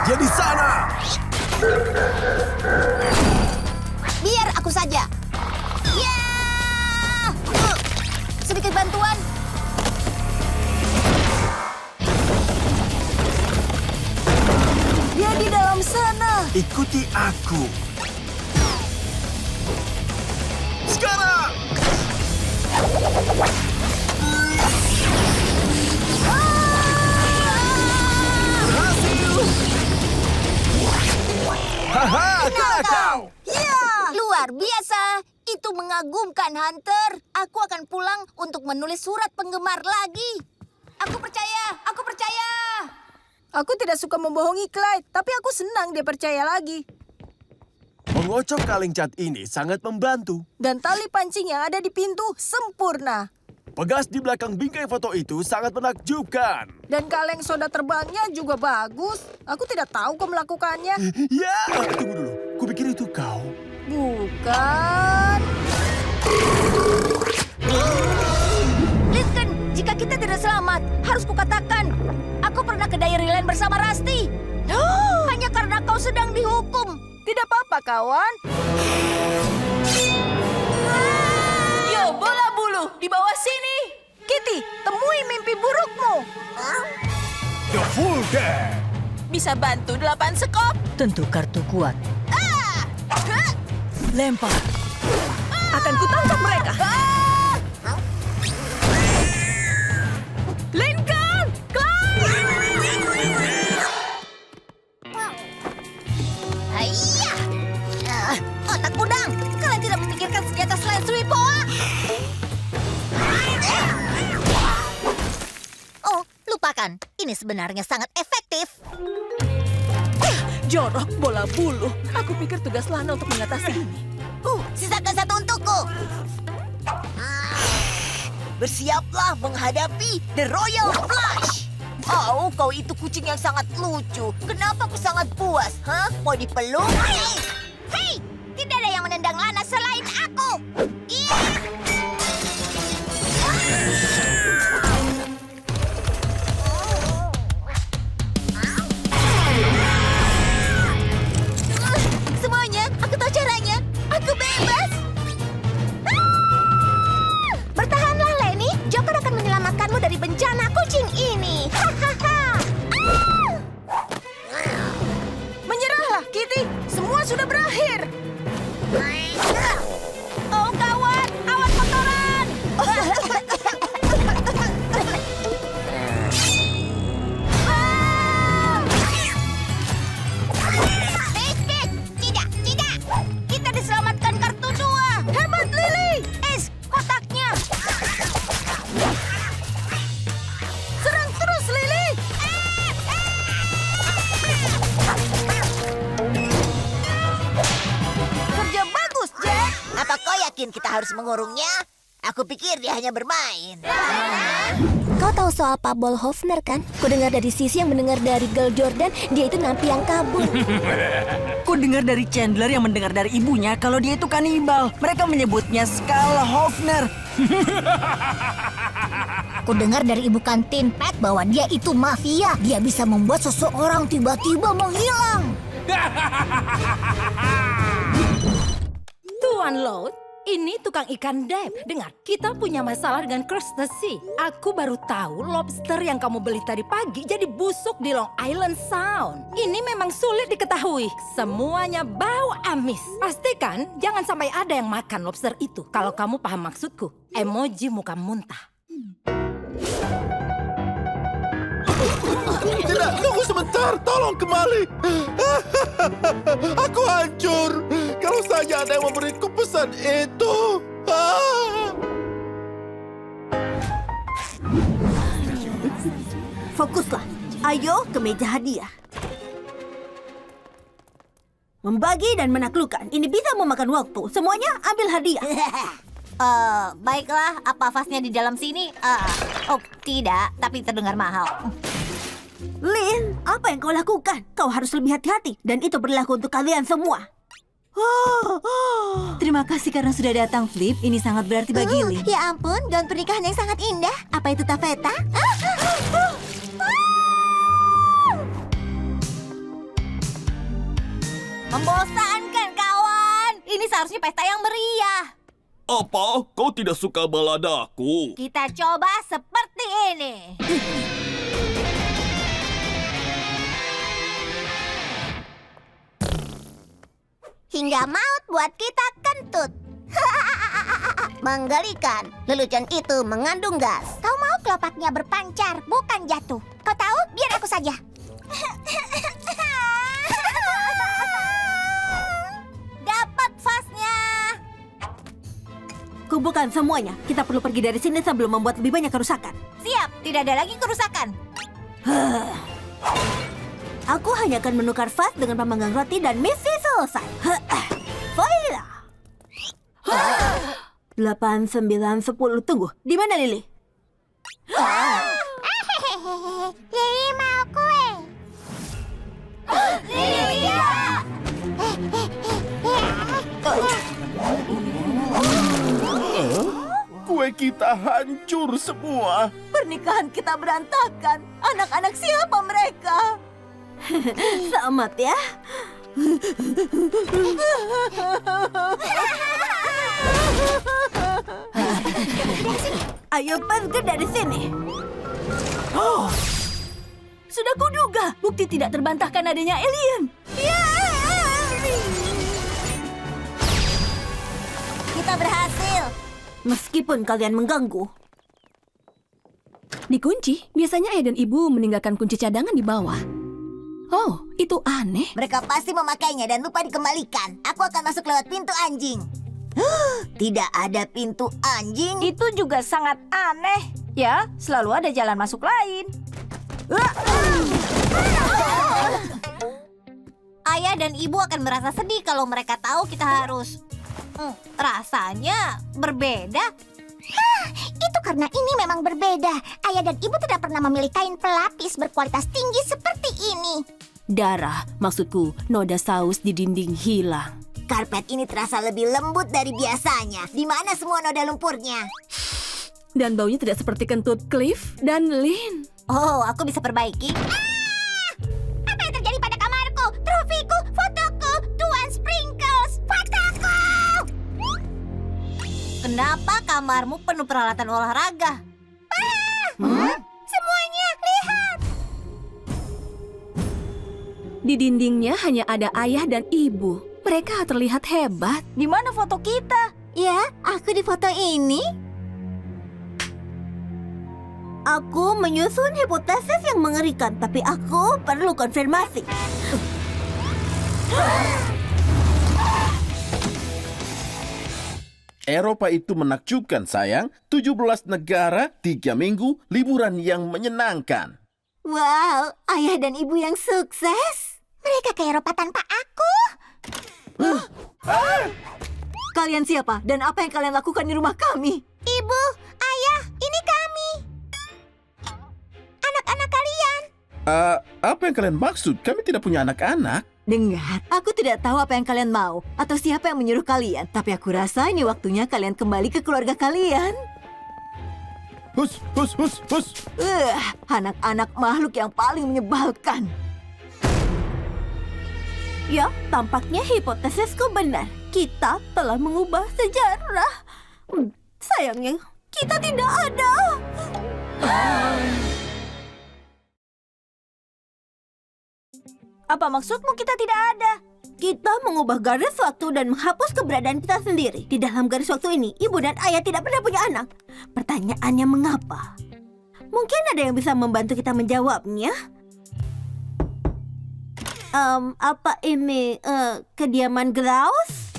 Dia di sana! Biar aku saja. Ya! Sedikit bantuan. Dia di dalam sana. Ikuti aku. Sekarang! Haha, kau! Ya! Luar biasa! Itu mengagumkan, Hunter. Aku akan pulang untuk menulis surat penggemar lagi. Aku percaya! Aku tidak suka membohongi Clyde, tapi aku senang dia percaya lagi. Mengocok kaleng cat ini sangat membantu. Dan tali pancing yang ada di pintu sempurna. Pegas di belakang bingkai foto itu sangat menakjubkan. Dan kaleng soda terbangnya juga bagus. Aku tidak tahu kau melakukannya. Ya, tunggu dulu. Kupikir itu kau. Bukan. Lincoln, jika kita tidak selamat, harus kukatakan, aku pernah ke Dairyland bersama Rusty. Hanya karena kau sedang dihukum. Tidak apa-apa, kawan. Yo, bola bulu, di bawah sini. Kitty, temui mimpi burukmu. The Full Deck. Bisa bantu 8 sekop. Tentu kartu kuat. Lempar. Akan kutangkap mereka. Lincoln, Hayya! Otak udang, kalian tidak memikirkan senjata selain Suipoa? Oh, lupakan. Ini sebenarnya sangat efektif. Jorok bola bulu. Aku pikir tugas Lana untuk mengatasi ini. Sisakan satu untukku. Bersiaplah menghadapi The Royal Flush. Oh, kau itu kucing yang sangat lucu. Kenapa aku sangat puas? Hah? Mau dipeluk? Hei, tidak ada yang menendang Lana selain aku. Semuanya, aku tahu caranya. Aku bebas. Bertahanlah, Lenny. Joker akan menyelamatkanmu dari bencana kucing ini. Menyerahlah, Kitty. Semua sudah berakhir. Oh, kawan, awan kotoran. Tidak. Kita diselamatkan kartu 2. Hebat, Lily. Es, kotaknya. Serang terus, Lily. Kerja bagus, Jack. Apa kau yakin kita harus mengurungnya? Aku pikir dia hanya bermain. Kau tahu soal Pak Bolhofner kan? Ku dengar dari Sisi yang mendengar dari Girl Jordan, dia itu napi yang kabur. Ku dengar dari Chandler yang mendengar dari ibunya kalau dia itu kanibal. Mereka menyebutnya Skullhofner. Ku dengar dari ibu kantin Pat bahwa dia itu mafia. Dia bisa membuat seseorang tiba-tiba menghilang. Tuan Laut, ini tukang ikan Dave. Dengar, kita punya masalah dengan crustacea. Aku baru tahu lobster yang kamu beli tadi pagi jadi busuk di Long Island Sound. Ini memang sulit diketahui. Semuanya bau amis. Pastikan jangan sampai ada yang makan lobster itu. Kalau kamu paham maksudku, emoji muka muntah. Tidak, tunggu sebentar. Tolong kembali. Aku hancur. Kalau saja ada yang memberiku pesan itu. Fokuslah. Ayo ke meja hadiah. Membagi dan menaklukkan. Ini bisa memakan waktu. Semuanya ambil hadiah. Baiklah, apa vasnya di dalam sini? Oh, tidak, tapi terdengar mahal. Lin, apa yang kau lakukan? Kau harus lebih hati-hati. Dan itu berlaku untuk kalian semua. Terima kasih karena sudah datang, Flip. Ini sangat berarti bagi Lin. Ya ampun, gaun pernikahan yang sangat indah. Apa itu tafeta? Membosankan, kawan. Ini seharusnya pesta yang meriah. Apa? Kau tidak suka baladaku? Kita coba seperti ini. Hingga maut buat kita kentut. Menggelikan. Lelucon itu mengandung gas. Kau mau kelopaknya berpancar, bukan jatuh. Kau tahu? Biar aku saja. Dapat vasnya. Kumpulkan semuanya. Kita perlu pergi dari sini sebelum membuat lebih banyak kerusakan. Siap, tidak ada lagi kerusakan. Aku hanya akan menukar vas dengan pemanggang roti dan misi selesai. Voila! 8, 9, 10. Tunggu, di mana Lily? Lili mau kue. Kue kita hancur semua. Pernikahan kita berantakan. Anak-anak siapa mereka? Selamat ya. Ayo pergi dari sini. Oh. Sudah kuduga, bukti tidak terbantahkan adanya alien. Kita berhasil. Meskipun kalian mengganggu. Dikunci, biasanya ayah dan ibu meninggalkan kunci cadangan di bawah. Oh, itu aneh. Mereka pasti memakainya dan lupa dikembalikan. Aku akan masuk lewat pintu anjing. Tidak ada pintu anjing. Itu juga sangat aneh. Ya, selalu ada jalan masuk lain. Ayah dan ibu akan merasa sedih kalau mereka tahu kita harus... rasanya berbeda. Itu karena ini memang berbeda. Ayah dan ibu tidak pernah memilih kain pelapis berkualitas tinggi seperti ini. Darah, maksudku, noda saus di dinding hilang. Karpet ini terasa lebih lembut dari biasanya. Di mana semua noda lumpurnya? Dan baunya tidak seperti kentut Cliff dan Lynn. Oh, aku bisa perbaiki. Apa yang terjadi pada kamarku? Trofiku, fotoku, Tuan Sprinkles, fotoku! Kenapa kamarmu penuh peralatan olahraga? Semuanya, lihat! Di dindingnya hanya ada ayah dan ibu. Mereka terlihat hebat. Di mana foto kita? Ya, aku di foto ini. Aku menyusun hipotesis yang mengerikan, tapi aku perlu konfirmasi. Eropa itu menakjubkan, sayang. 17 negara, 3 minggu, liburan yang menyenangkan. Wow, ayah dan ibu yang sukses. Mereka ke Eropa tanpa aku. Kalian siapa? Dan apa yang kalian lakukan di rumah kami? Ibu, ayah, ini kami. Anak-anak kalian. Apa yang kalian maksud? Kami tidak punya anak-anak. Dengar, aku tidak tahu apa yang kalian mau atau siapa yang menyuruh kalian. Tapi aku rasa ini waktunya kalian kembali ke keluarga kalian. Hus. Anak-anak makhluk yang paling menyebalkan. Ya, tampaknya hipotesisku benar. Kita telah mengubah sejarah. Sayangnya, kita tidak ada. Apa maksudmu kita tidak ada? Kita mengubah garis waktu dan menghapus keberadaan kita sendiri. Di dalam garis waktu ini, ibu dan ayah tidak pernah punya anak. Pertanyaannya mengapa? Mungkin ada yang bisa membantu kita menjawabnya. Apa ini kediaman Grouse?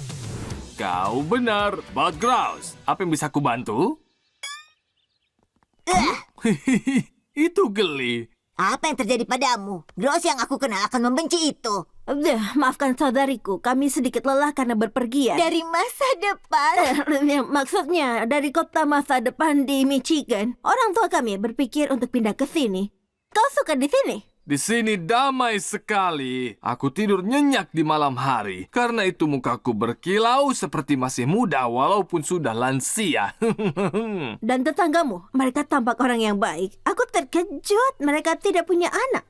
Kau benar, Bud Grouse. Apa yang bisa aku bantu? Itu geli. Apa yang terjadi padamu? Grouse yang aku kenal akan membenci itu. Maafkan saudariku, kami sedikit lelah karena berpergian. Dari masa depan? Maksudnya, dari kota masa depan di Michigan. Orang tua kami berpikir untuk pindah ke sini. Kau suka di sini? Di sini damai sekali. Aku tidur nyenyak di malam hari. Karena itu mukaku berkilau seperti masih muda walaupun sudah lansia. Dan tetanggamu, mereka tampak orang yang baik. Aku terkejut mereka tidak punya anak.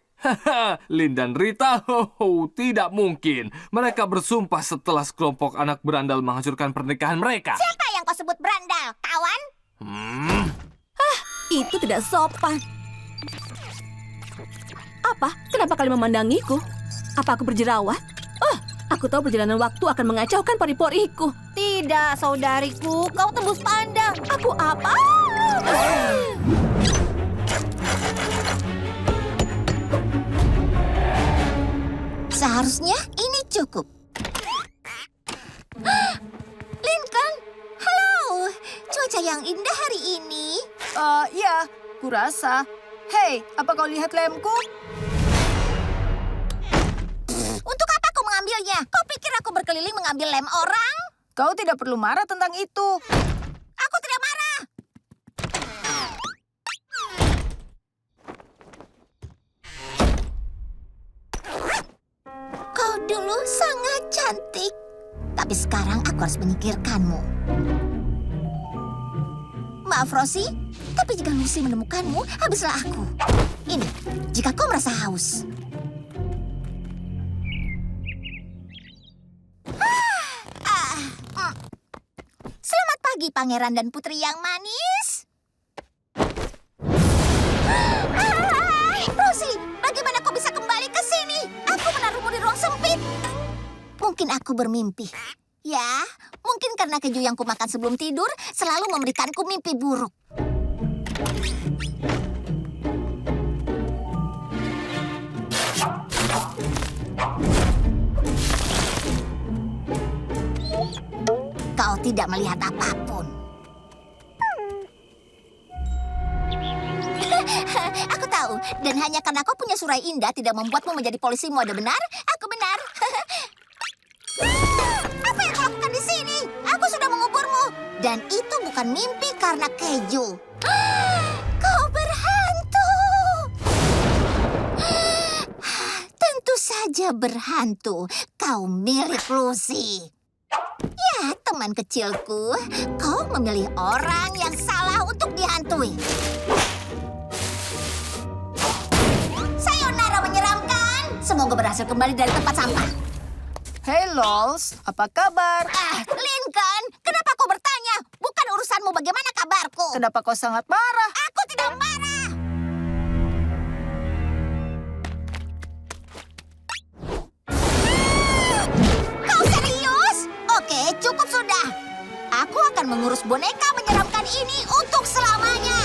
Lynn dan Rita, tidak mungkin. Mereka bersumpah setelah sekelompok anak berandal menghancurkan pernikahan mereka. Siapa yang kau sebut berandal, kawan? Itu tidak sopan. Apa? Kenapa kalian memandangiku? Apa aku berjerawat? Aku tahu perjalanan waktu akan mengacaukan pori-poriku. Tidak, saudariku. Kau tembus pandang. Aku apa? Seharusnya ini cukup. Lincoln, halo. Cuaca yang indah hari ini. Ya, kurasa. Hei, apa kau lihat lemku? Untuk apa kau mengambil mengambilnya. Kau pikir aku berkeliling mengambil lem orang? Kau tidak perlu marah tentang itu. Aku tidak marah. Kau dulu sangat cantik. Tapi sekarang aku harus menyingkirkanmu. Maaf, Rosie. Tapi jika Lucy menemukanmu, habislah aku. Ini, jika kau merasa haus. Selamat pagi, pangeran dan putri yang manis. Rosie, bagaimana kau bisa kembali ke sini? Aku menaruhmu di ruang sempit. Mungkin aku bermimpi. Ya, mungkin karena keju yang kumakan sebelum tidur selalu memberikanku mimpi buruk. Kau tidak melihat apapun. Aku tahu, dan hanya karena kau punya surai indah tidak membuatmu menjadi polisi mode, benar? Aku benar. Apa yang kau lakukan di sini? Aku sudah menguburmu. Dan itu bukan mimpi karena keju. Kau berhantu. Tentu saja berhantu. Kau milik Lucy. Ya, teman kecilku. Kau memilih orang yang salah untuk dihantui. Sayonara menyeramkan. Semoga berhasil kembali dari tempat sampah. Hey, Lols. Apa kabar? Lincoln, kenapa kau bertanya? Bukan urusanmu bagaimana kabarku. Kenapa kau sangat marah? Aku tidak marah. Kau serius? Oke, cukup sudah. Aku akan mengurus boneka menyeramkan ini untuk selamanya.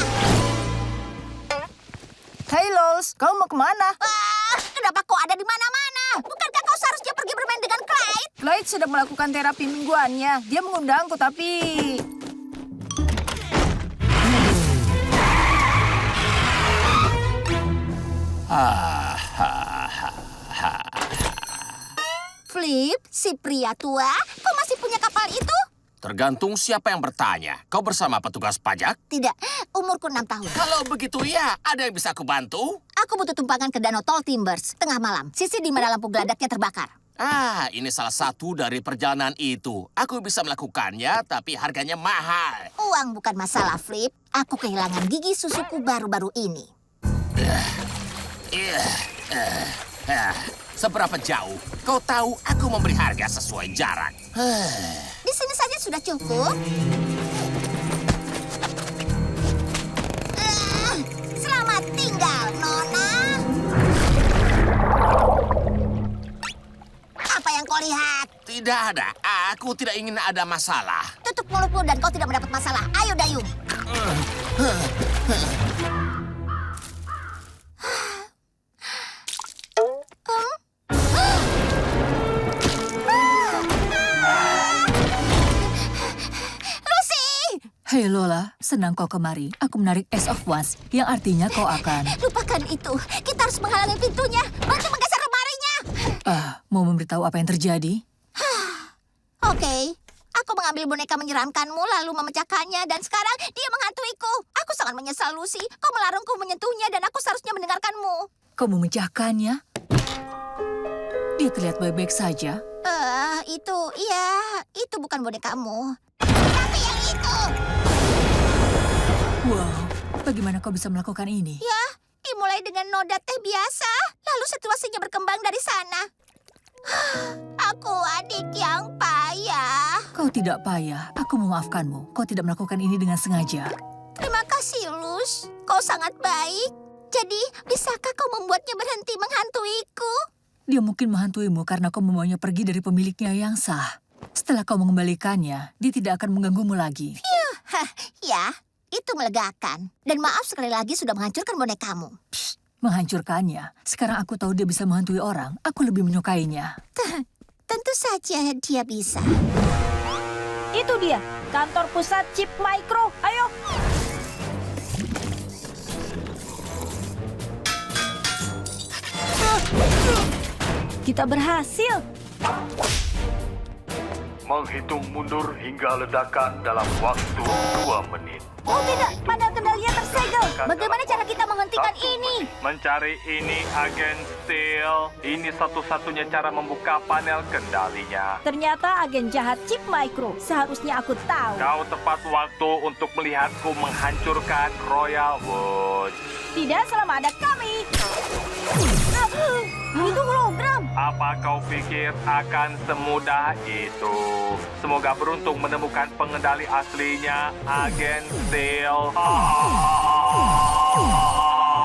Hey, Lols. Kau mau kemana? Kenapa kau ada di mana-mana? Bukankah kau seharusnya pergi bermain dengan Clyde? Clyde sedang melakukan terapi mingguannya. Dia mengundangku, tapi... Flip, si pria tua, kau masih punya kapal itu? Tergantung siapa yang bertanya. Kau bersama petugas pajak? Tidak, umurku 6 tahun. Kalau begitu ya, ada yang bisa aku bantu? Aku butuh tumpangan ke Danau Tall Timbers, tengah malam. Sisi di mana lampu geladaknya terbakar. Ini salah satu dari perjalanan itu. Aku bisa melakukannya, tapi harganya mahal. Uang bukan masalah, Flip. Aku kehilangan gigi susuku baru-baru ini. Seberapa jauh? Kau tahu aku memberi harga sesuai jarak. Di sini saja sudah cukup. Selamat tinggal, Nona. Apa yang kau lihat? Tidak ada. Aku tidak ingin ada masalah. Tutup mulutmu dan kau tidak mendapat masalah. Ayo, Dayung. Hei Lola, senang kau kemari. Aku menarik Ace of Wands, yang artinya kau akan... Lupakan itu. Kita harus menghalangi pintunya. Bantu menggeser lemarinya. Mau memberitahu apa yang terjadi? Oke. Aku mengambil boneka menyeramkanmu lalu memecahkannya dan sekarang dia menghantuiku. Aku sangat menyesal, Lucy. Kau melarangku menyentuhnya dan aku seharusnya mendengarkanmu. Kau memecahkannya? Dia terlihat baik-baik saja. Itu bukan bonekamu. Tapi yang itu. Wow, bagaimana kau bisa melakukan ini? Ya, dimulai dengan noda teh biasa. Lalu situasinya berkembang dari sana. Aku adik yang payah. Kau tidak payah. Aku memaafkanmu. Kau tidak melakukan ini dengan sengaja. Terima kasih, Luz. Kau sangat baik. Jadi, bisakah kau membuatnya berhenti menghantuiku? Dia mungkin menghantuimu karena kau membawanya pergi dari pemiliknya yang sah. Setelah kau mengembalikannya, dia tidak akan mengganggumu lagi. Ya, itu melegakan. Dan maaf sekali lagi sudah menghancurkan bonekamu. Menghancurkannya. Sekarang aku tahu dia bisa menghantui orang. Aku lebih menyukainya. Tentu saja dia bisa. Itu dia, kantor pusat Chip Micro. Ayo. Kita berhasil. Menghitung mundur hingga ledakan dalam waktu 2 menit. Oh tidak, panel kendalinya tersegel. Bagaimana cara kita menghentikan ini? Mencari ini, Agen Steel. Ini satu-satunya cara membuka panel kendalinya. Ternyata agen jahat Chip Micro. Seharusnya aku tahu. Kau tepat waktu untuk melihatku menghancurkan Royal Woods. Tidak selama ada kami. Itu hologram. Apa kau pikir akan semudah itu? Semoga beruntung menemukan pengendali aslinya, Agen Steel.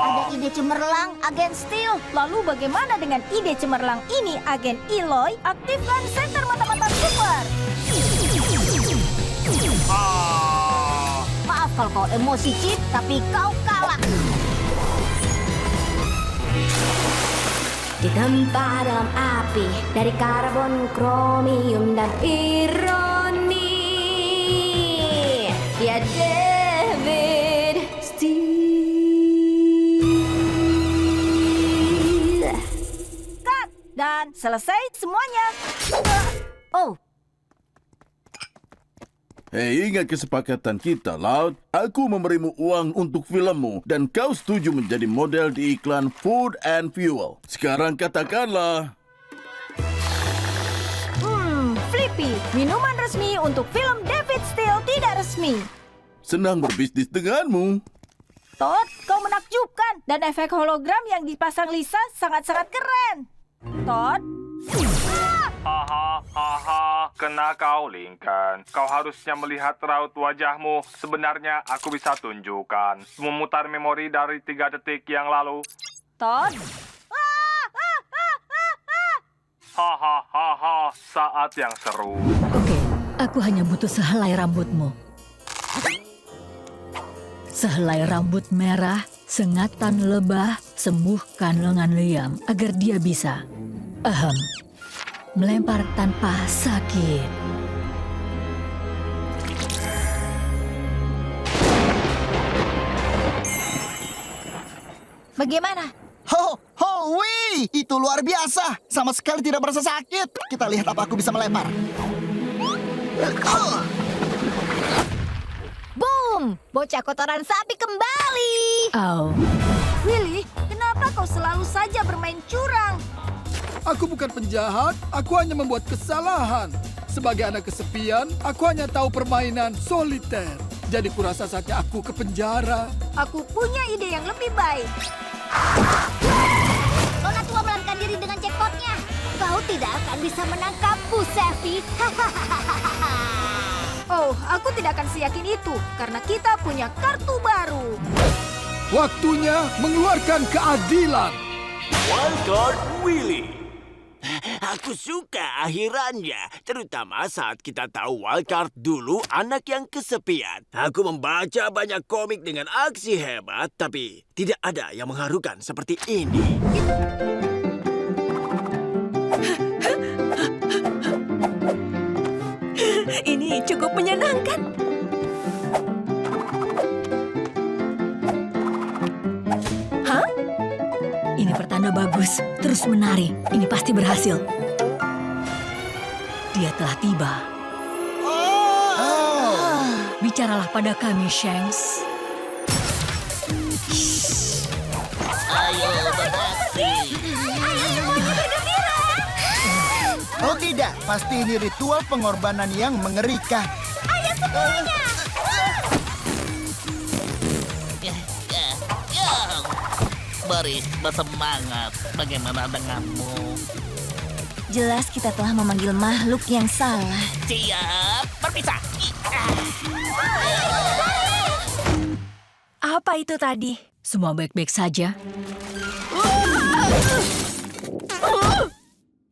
Ada ide cemerlang, Agen Steel. Lalu bagaimana dengan ide cemerlang ini, Agen Eloy? Aktifkan senter mata-mata super. Maaf kalau kau emosi, Chip, tapi kau kalah. Ditempa dalam api dari karbon, kromium, dan ironi. Dia David Steele. Cut! Dan selesai semuanya. Oh, Hei, ingat kesepakatan kita, Loud. Aku memberimu uang untuk filmmu dan kau setuju menjadi model di iklan Food and Fuel. Sekarang katakanlah. Flippy, minuman resmi untuk film David Steele tidak resmi. Senang berbisnis denganmu. Todd, kau menakjubkan. Dan efek hologram yang dipasang Lisa sangat-sangat keren. Todd? Hahaha, kena kau, Lincoln. Kau harusnya melihat raut wajahmu. Sebenarnya aku bisa tunjukkan. Memutar memori dari 3 detik yang lalu. Todd? Hahaha, saat yang seru. Oke, aku hanya butuh sehelai rambutmu. Sehelai rambut merah, sengatan lebah, sembuhkan lengan Liam agar dia bisa melempar tanpa sakit. Bagaimana? Wih, itu luar biasa. Sama sekali tidak merasa sakit. Kita lihat apa aku bisa melempar. Boom! Bocah kotoran sapi kembali. Willy, kenapa kau selalu saja bermain curang? Aku bukan penjahat, aku hanya membuat kesalahan. Sebagai anak kesepian, aku hanya tahu permainan soliter. Jadi kurasa saatnya aku ke penjara. Aku punya ide yang lebih baik. Nona tua melarikan diri dengan jackpotnya. Kau tidak akan bisa menangkapku, Sefi. Oh, aku tidak akan seyakin itu. Karena kita punya kartu baru. Waktunya mengeluarkan keadilan. Wildcard Willy. Aku suka akhirannya, terutama saat kita tahu Wildcard dulu anak yang kesepian. Aku membaca banyak komik dengan aksi hebat, tapi tidak ada yang mengharukan seperti ini. Ini cukup menyenangkan. Hah? Ini pertanda bagus. Terus menari. Ini pasti berhasil. Dia telah tiba. Bicaralah pada kami, Shanks. Ayo beraksi. Oh tidak, pasti ini ritual pengorbanan yang mengerikan. Ayo semuanya! Boris, bersemangat. Bagaimana denganmu? Jelas kita telah memanggil makhluk yang salah. Siap, berpisah. Apa itu tadi? Semua baik-baik saja.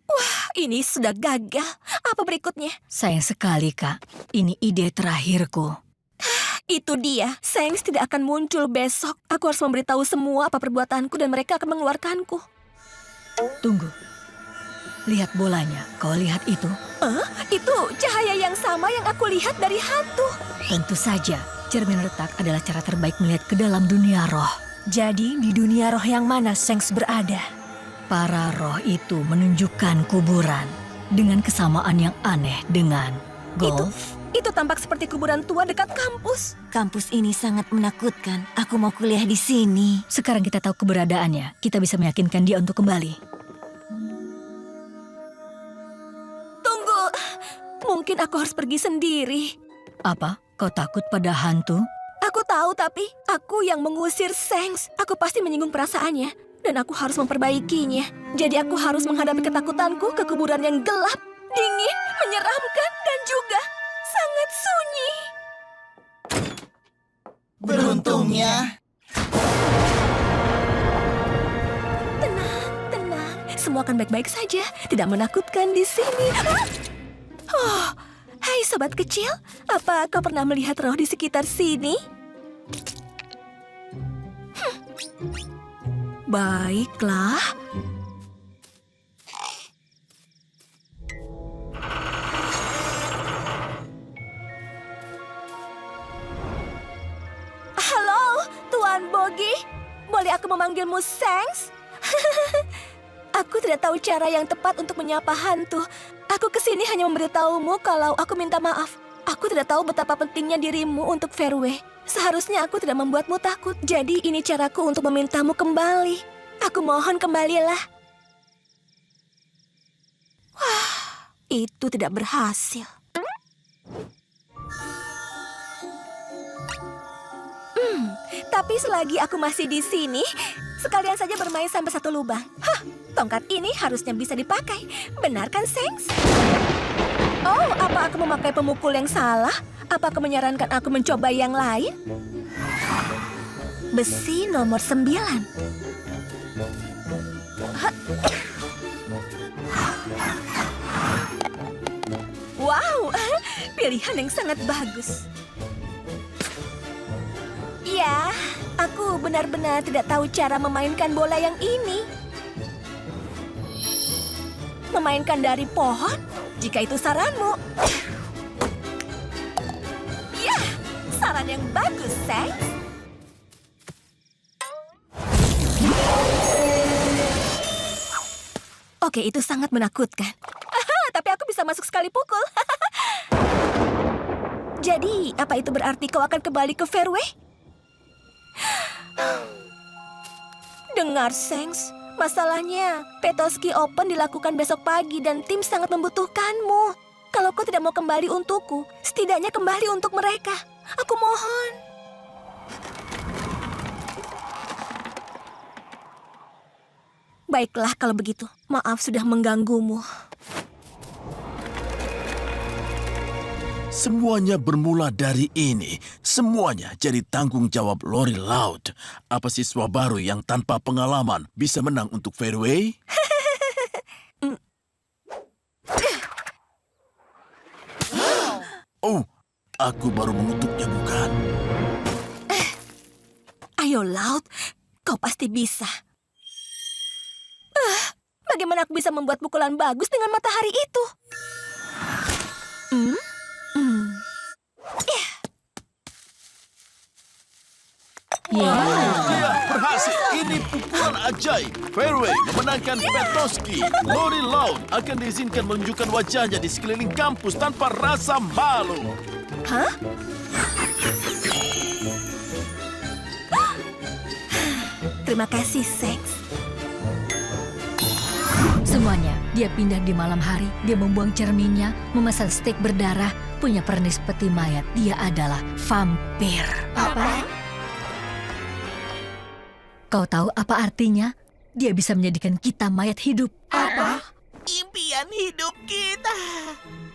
Wah, ini sudah gagal. Apa berikutnya? Sayang sekali, Kak. Ini ide terakhirku. Itu dia. Shanks tidak akan muncul besok. Aku harus memberitahu semua apa perbuatanku dan mereka akan mengeluarkanku. Tunggu. Lihat bolanya. Kau lihat itu? Itu cahaya yang sama yang aku lihat dari hantu. Tentu saja. Cermin retak adalah cara terbaik melihat ke dalam dunia roh. Jadi di dunia roh yang mana Shanks berada? Para roh itu menunjukkan kuburan. dengan kesamaan yang aneh dengan golf. Itu tampak seperti kuburan tua dekat kampus. Kampus ini sangat menakutkan. Aku mau kuliah di sini. Sekarang kita tahu keberadaannya. Kita bisa meyakinkan dia untuk kembali. Tunggu. Mungkin aku harus pergi sendiri. Apa? Kau takut pada hantu? Aku tahu, tapi aku yang mengusir Sengs. Aku pasti menyinggung perasaannya. Dan aku harus memperbaikinya. Jadi aku harus menghadapi ketakutanku ke kuburan yang gelap, dingin, menyeramkan, dan juga sangat sunyi. Beruntungnya. Tenang. Semua akan baik-baik saja. Tidak menakutkan di sini. Oh, hai sobat kecil. Apa kau pernah melihat roh di sekitar sini? Baiklah. Halo, Tuan Bogi. Boleh aku memanggilmu Sengs? Aku tidak tahu cara yang tepat untuk menyapa hantu. Aku kesini hanya memberitahumu kalau aku minta maaf. Aku tidak tahu betapa pentingnya dirimu untuk Fairway. Seharusnya aku tidak membuatmu takut. Jadi ini caraku untuk memintamu kembali. Aku mohon kembalilah. Wah, itu tidak berhasil. Tapi selagi aku masih di sini, sekalian saja bermain sampai satu lubang. Hah, tongkat ini harusnya bisa dipakai. Benar kan, Sengs? Oh, apa aku memakai pemukul yang salah? Apa kau menyarankan aku mencoba yang lain? Besi nomor 9. Wow, pilihan yang sangat bagus. Ya, aku benar-benar tidak tahu cara memainkan bola yang ini. Memainkan dari pohon? Jika itu saranmu. Ya, saran yang bagus, Sengs. Oke, itu sangat menakutkan. Tapi aku bisa masuk sekali pukul. Jadi, apa itu berarti kau akan kembali ke Fairway? Dengar, Sengs. Masalahnya, Petoski Open dilakukan besok pagi dan tim sangat membutuhkanmu. Kalau kau tidak mau kembali untukku, setidaknya kembali untuk mereka. Aku mohon. Baiklah kalau begitu. Maaf sudah mengganggumu. Semuanya bermula dari ini. Semuanya jadi tanggung jawab Lori Loud. Apa siswa baru yang tanpa pengalaman bisa menang untuk Fairway? Oh, aku baru mengutuknya, bukan? Ayo, Loud. Kau pasti bisa. Bagaimana aku bisa membuat pukulan bagus dengan matahari itu? Ya, berhasil. Ini pukulan ajaib. Fairway memenangkan Petoski. Lori Loud akan diizinkan menunjukkan wajahnya di sekeliling kampus tanpa rasa malu. Hah? Terima kasih, Sengs. Semuanya, dia pindah di malam hari, dia membuang cerminnya, memesan steak berdarah, punya pernis peti mayat. Dia adalah vampir. Apa? Kau tahu apa artinya? Dia bisa menjadikan kita mayat hidup. Apa? Impian hidup kita.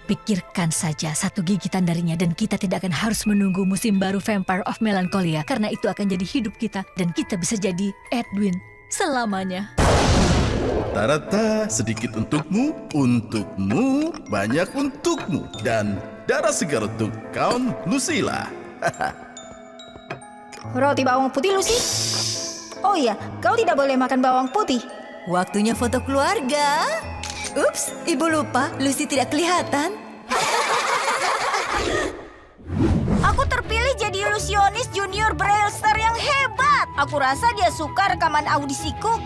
Pikirkan saja satu gigitan darinya dan kita tidak akan harus menunggu musim baru Vampire of Melancholia. Karena itu akan jadi hidup kita dan kita bisa jadi Edwin selamanya. Rata-rata sedikit untukmu, banyak untukmu, dan darah segar untuk Count Lucilla. Roti bawang putih, Lucy. Oh iya, kau tidak boleh makan bawang putih. Waktunya foto keluarga. Ups, ibu lupa, Lucy tidak kelihatan. Aku terpilih jadi ilusionis junior Braillestar yang hebat. Aku rasa dia suka rekaman audisiku.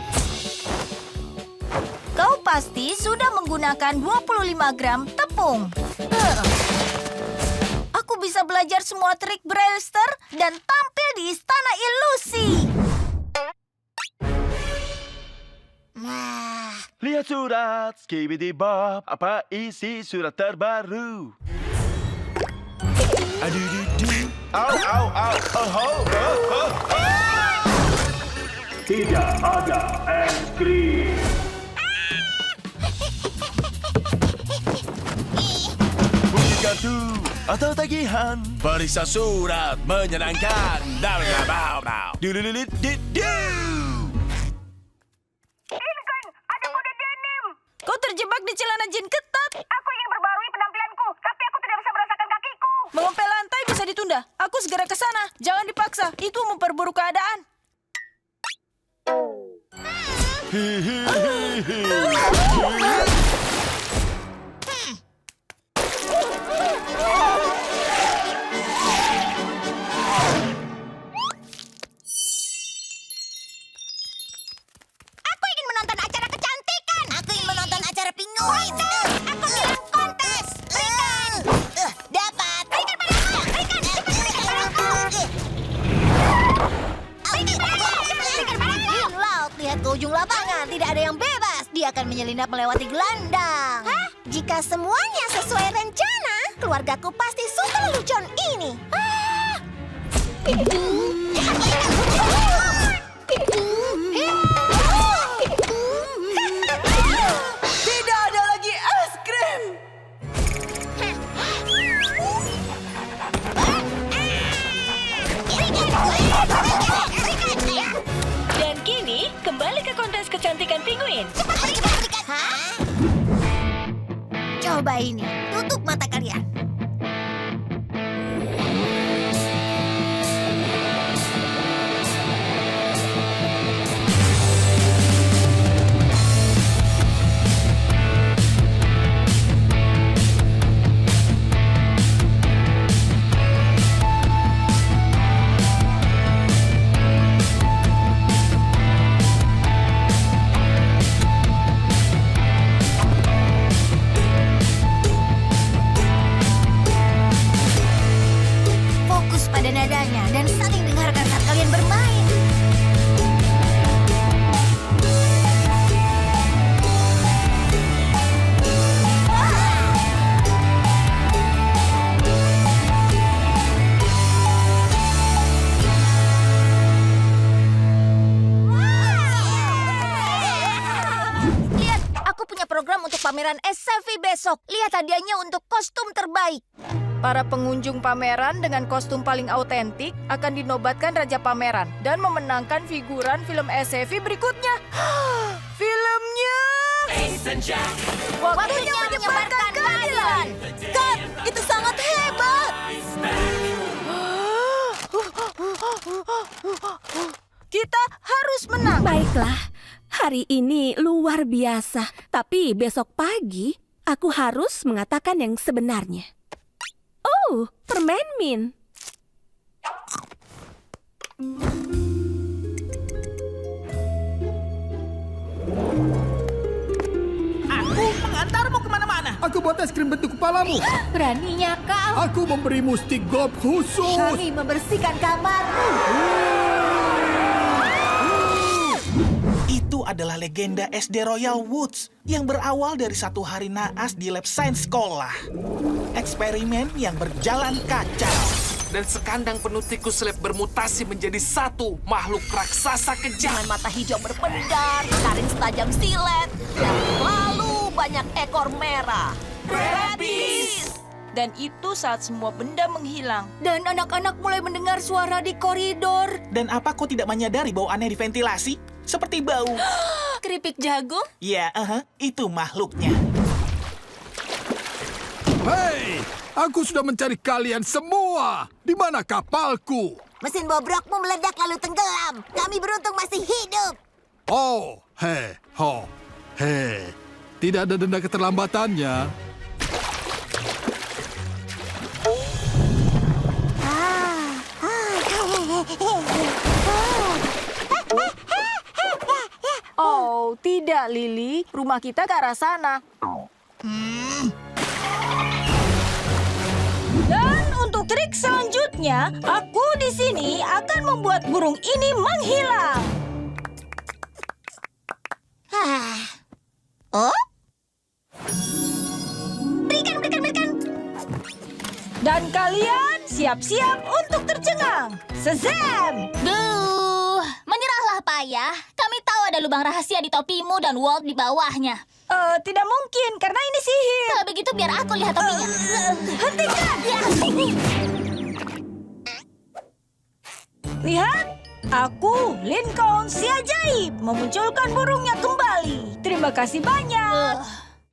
Kau pasti sudah menggunakan 25 gram tepung. Aku bisa belajar semua trik Braillester dan tampil di Istana Ilusi. Lihat surat, Skibidi Bob. Apa isi surat terbaru? Aduh, au, au, au, oh, oh, oh. Tidak ada es krim. Bunyi kartu atau tagihan. Periksa surat menyenangkan. Kau terjebak di celana jin ketat. Aku ingin perbarui penampilanku, tapi aku tidak bisa merasakan kakiku. Mengepel lantai bisa ditunda. Aku segera ke sana. Jangan dipaksa. Itu memperburuk keadaan. Aku ingin menonton acara kecantikan. Aku ingin menonton acara pinguin. Aku bilang kontes. Berikan. Dapat. Berikan padaku. Berikan. Cepat berikan padaku. Berikan padaku. Cepat berikan padaku. Di laut, lihat ke ujung lapangan. Tidak ada yang bebas. Dia akan menyelinap melewati gelandang. Hah? Jika semuanya sesuai rencana, keluargaku pasti suka lelucon ini. Tidak ada lagi es krim. Dan kini, kembali ke kontes kecantikan pinguin. Coba ini, tutup mata kalian. Fokus pada nadanya dan saling dengarkan saat kalian bermain. Lihat, aku punya program untuk pameran SCV besok. Lihat hadiahnya untuk kostum terbaik. Para pengunjung pameran dengan kostum paling autentik akan dinobatkan raja pameran dan memenangkan figuran film SCV berikutnya. Filmnya Waktunya Menyebarkan Keadilan. Kat, itu sangat hebat. Kita harus menang. Baiklah, hari ini luar biasa. Tapi besok pagi, aku harus mengatakan yang sebenarnya. Oh, permen Min. Aku mengantarmu kemana-mana. Aku buat es krim bentuk kepalamu. Beraninya kau. Aku memberimu stick golf khusus. Kami membersihkan kamarmu. Itu adalah legenda SD Royal Woods yang berawal dari satu hari naas di lab sains sekolah. Eksperimen yang berjalan kacau. Dan sekandang penuh tikus lab bermutasi menjadi satu makhluk raksasa kejam. Dengan mata hijau berpendar, taring setajam silet, dan lalu banyak ekor merah. Rabies! Dan itu saat semua benda menghilang. Dan anak-anak mulai mendengar suara di koridor. Dan apa kau tidak menyadari bau aneh di ventilasi? Seperti bau... Keripik jagung? Ya, itu makhluknya. Hei, aku sudah mencari kalian semua. Di mana kapalku? Mesin bobrokmu meledak lalu tenggelam. Kami beruntung masih hidup. Oh, he. Tidak ada denda keterlambatannya. Oh, Oh, tidak, Lily. Rumah kita ke arah sana. Dan untuk trik selanjutnya, aku di sini akan membuat burung ini menghilang. Oh? Dan kalian siap-siap untuk tercengang. Shazam! Duh, menyerahlah payah. Kami tahu ada lubang rahasia di topimu dan Walt di bawahnya. Tidak mungkin, karena ini sihir. Kalau begitu biar aku lihat topinya. Hentikan! Lihat, aku, Lincoln si ajaib, memunculkan burungnya kembali. Terima kasih banyak.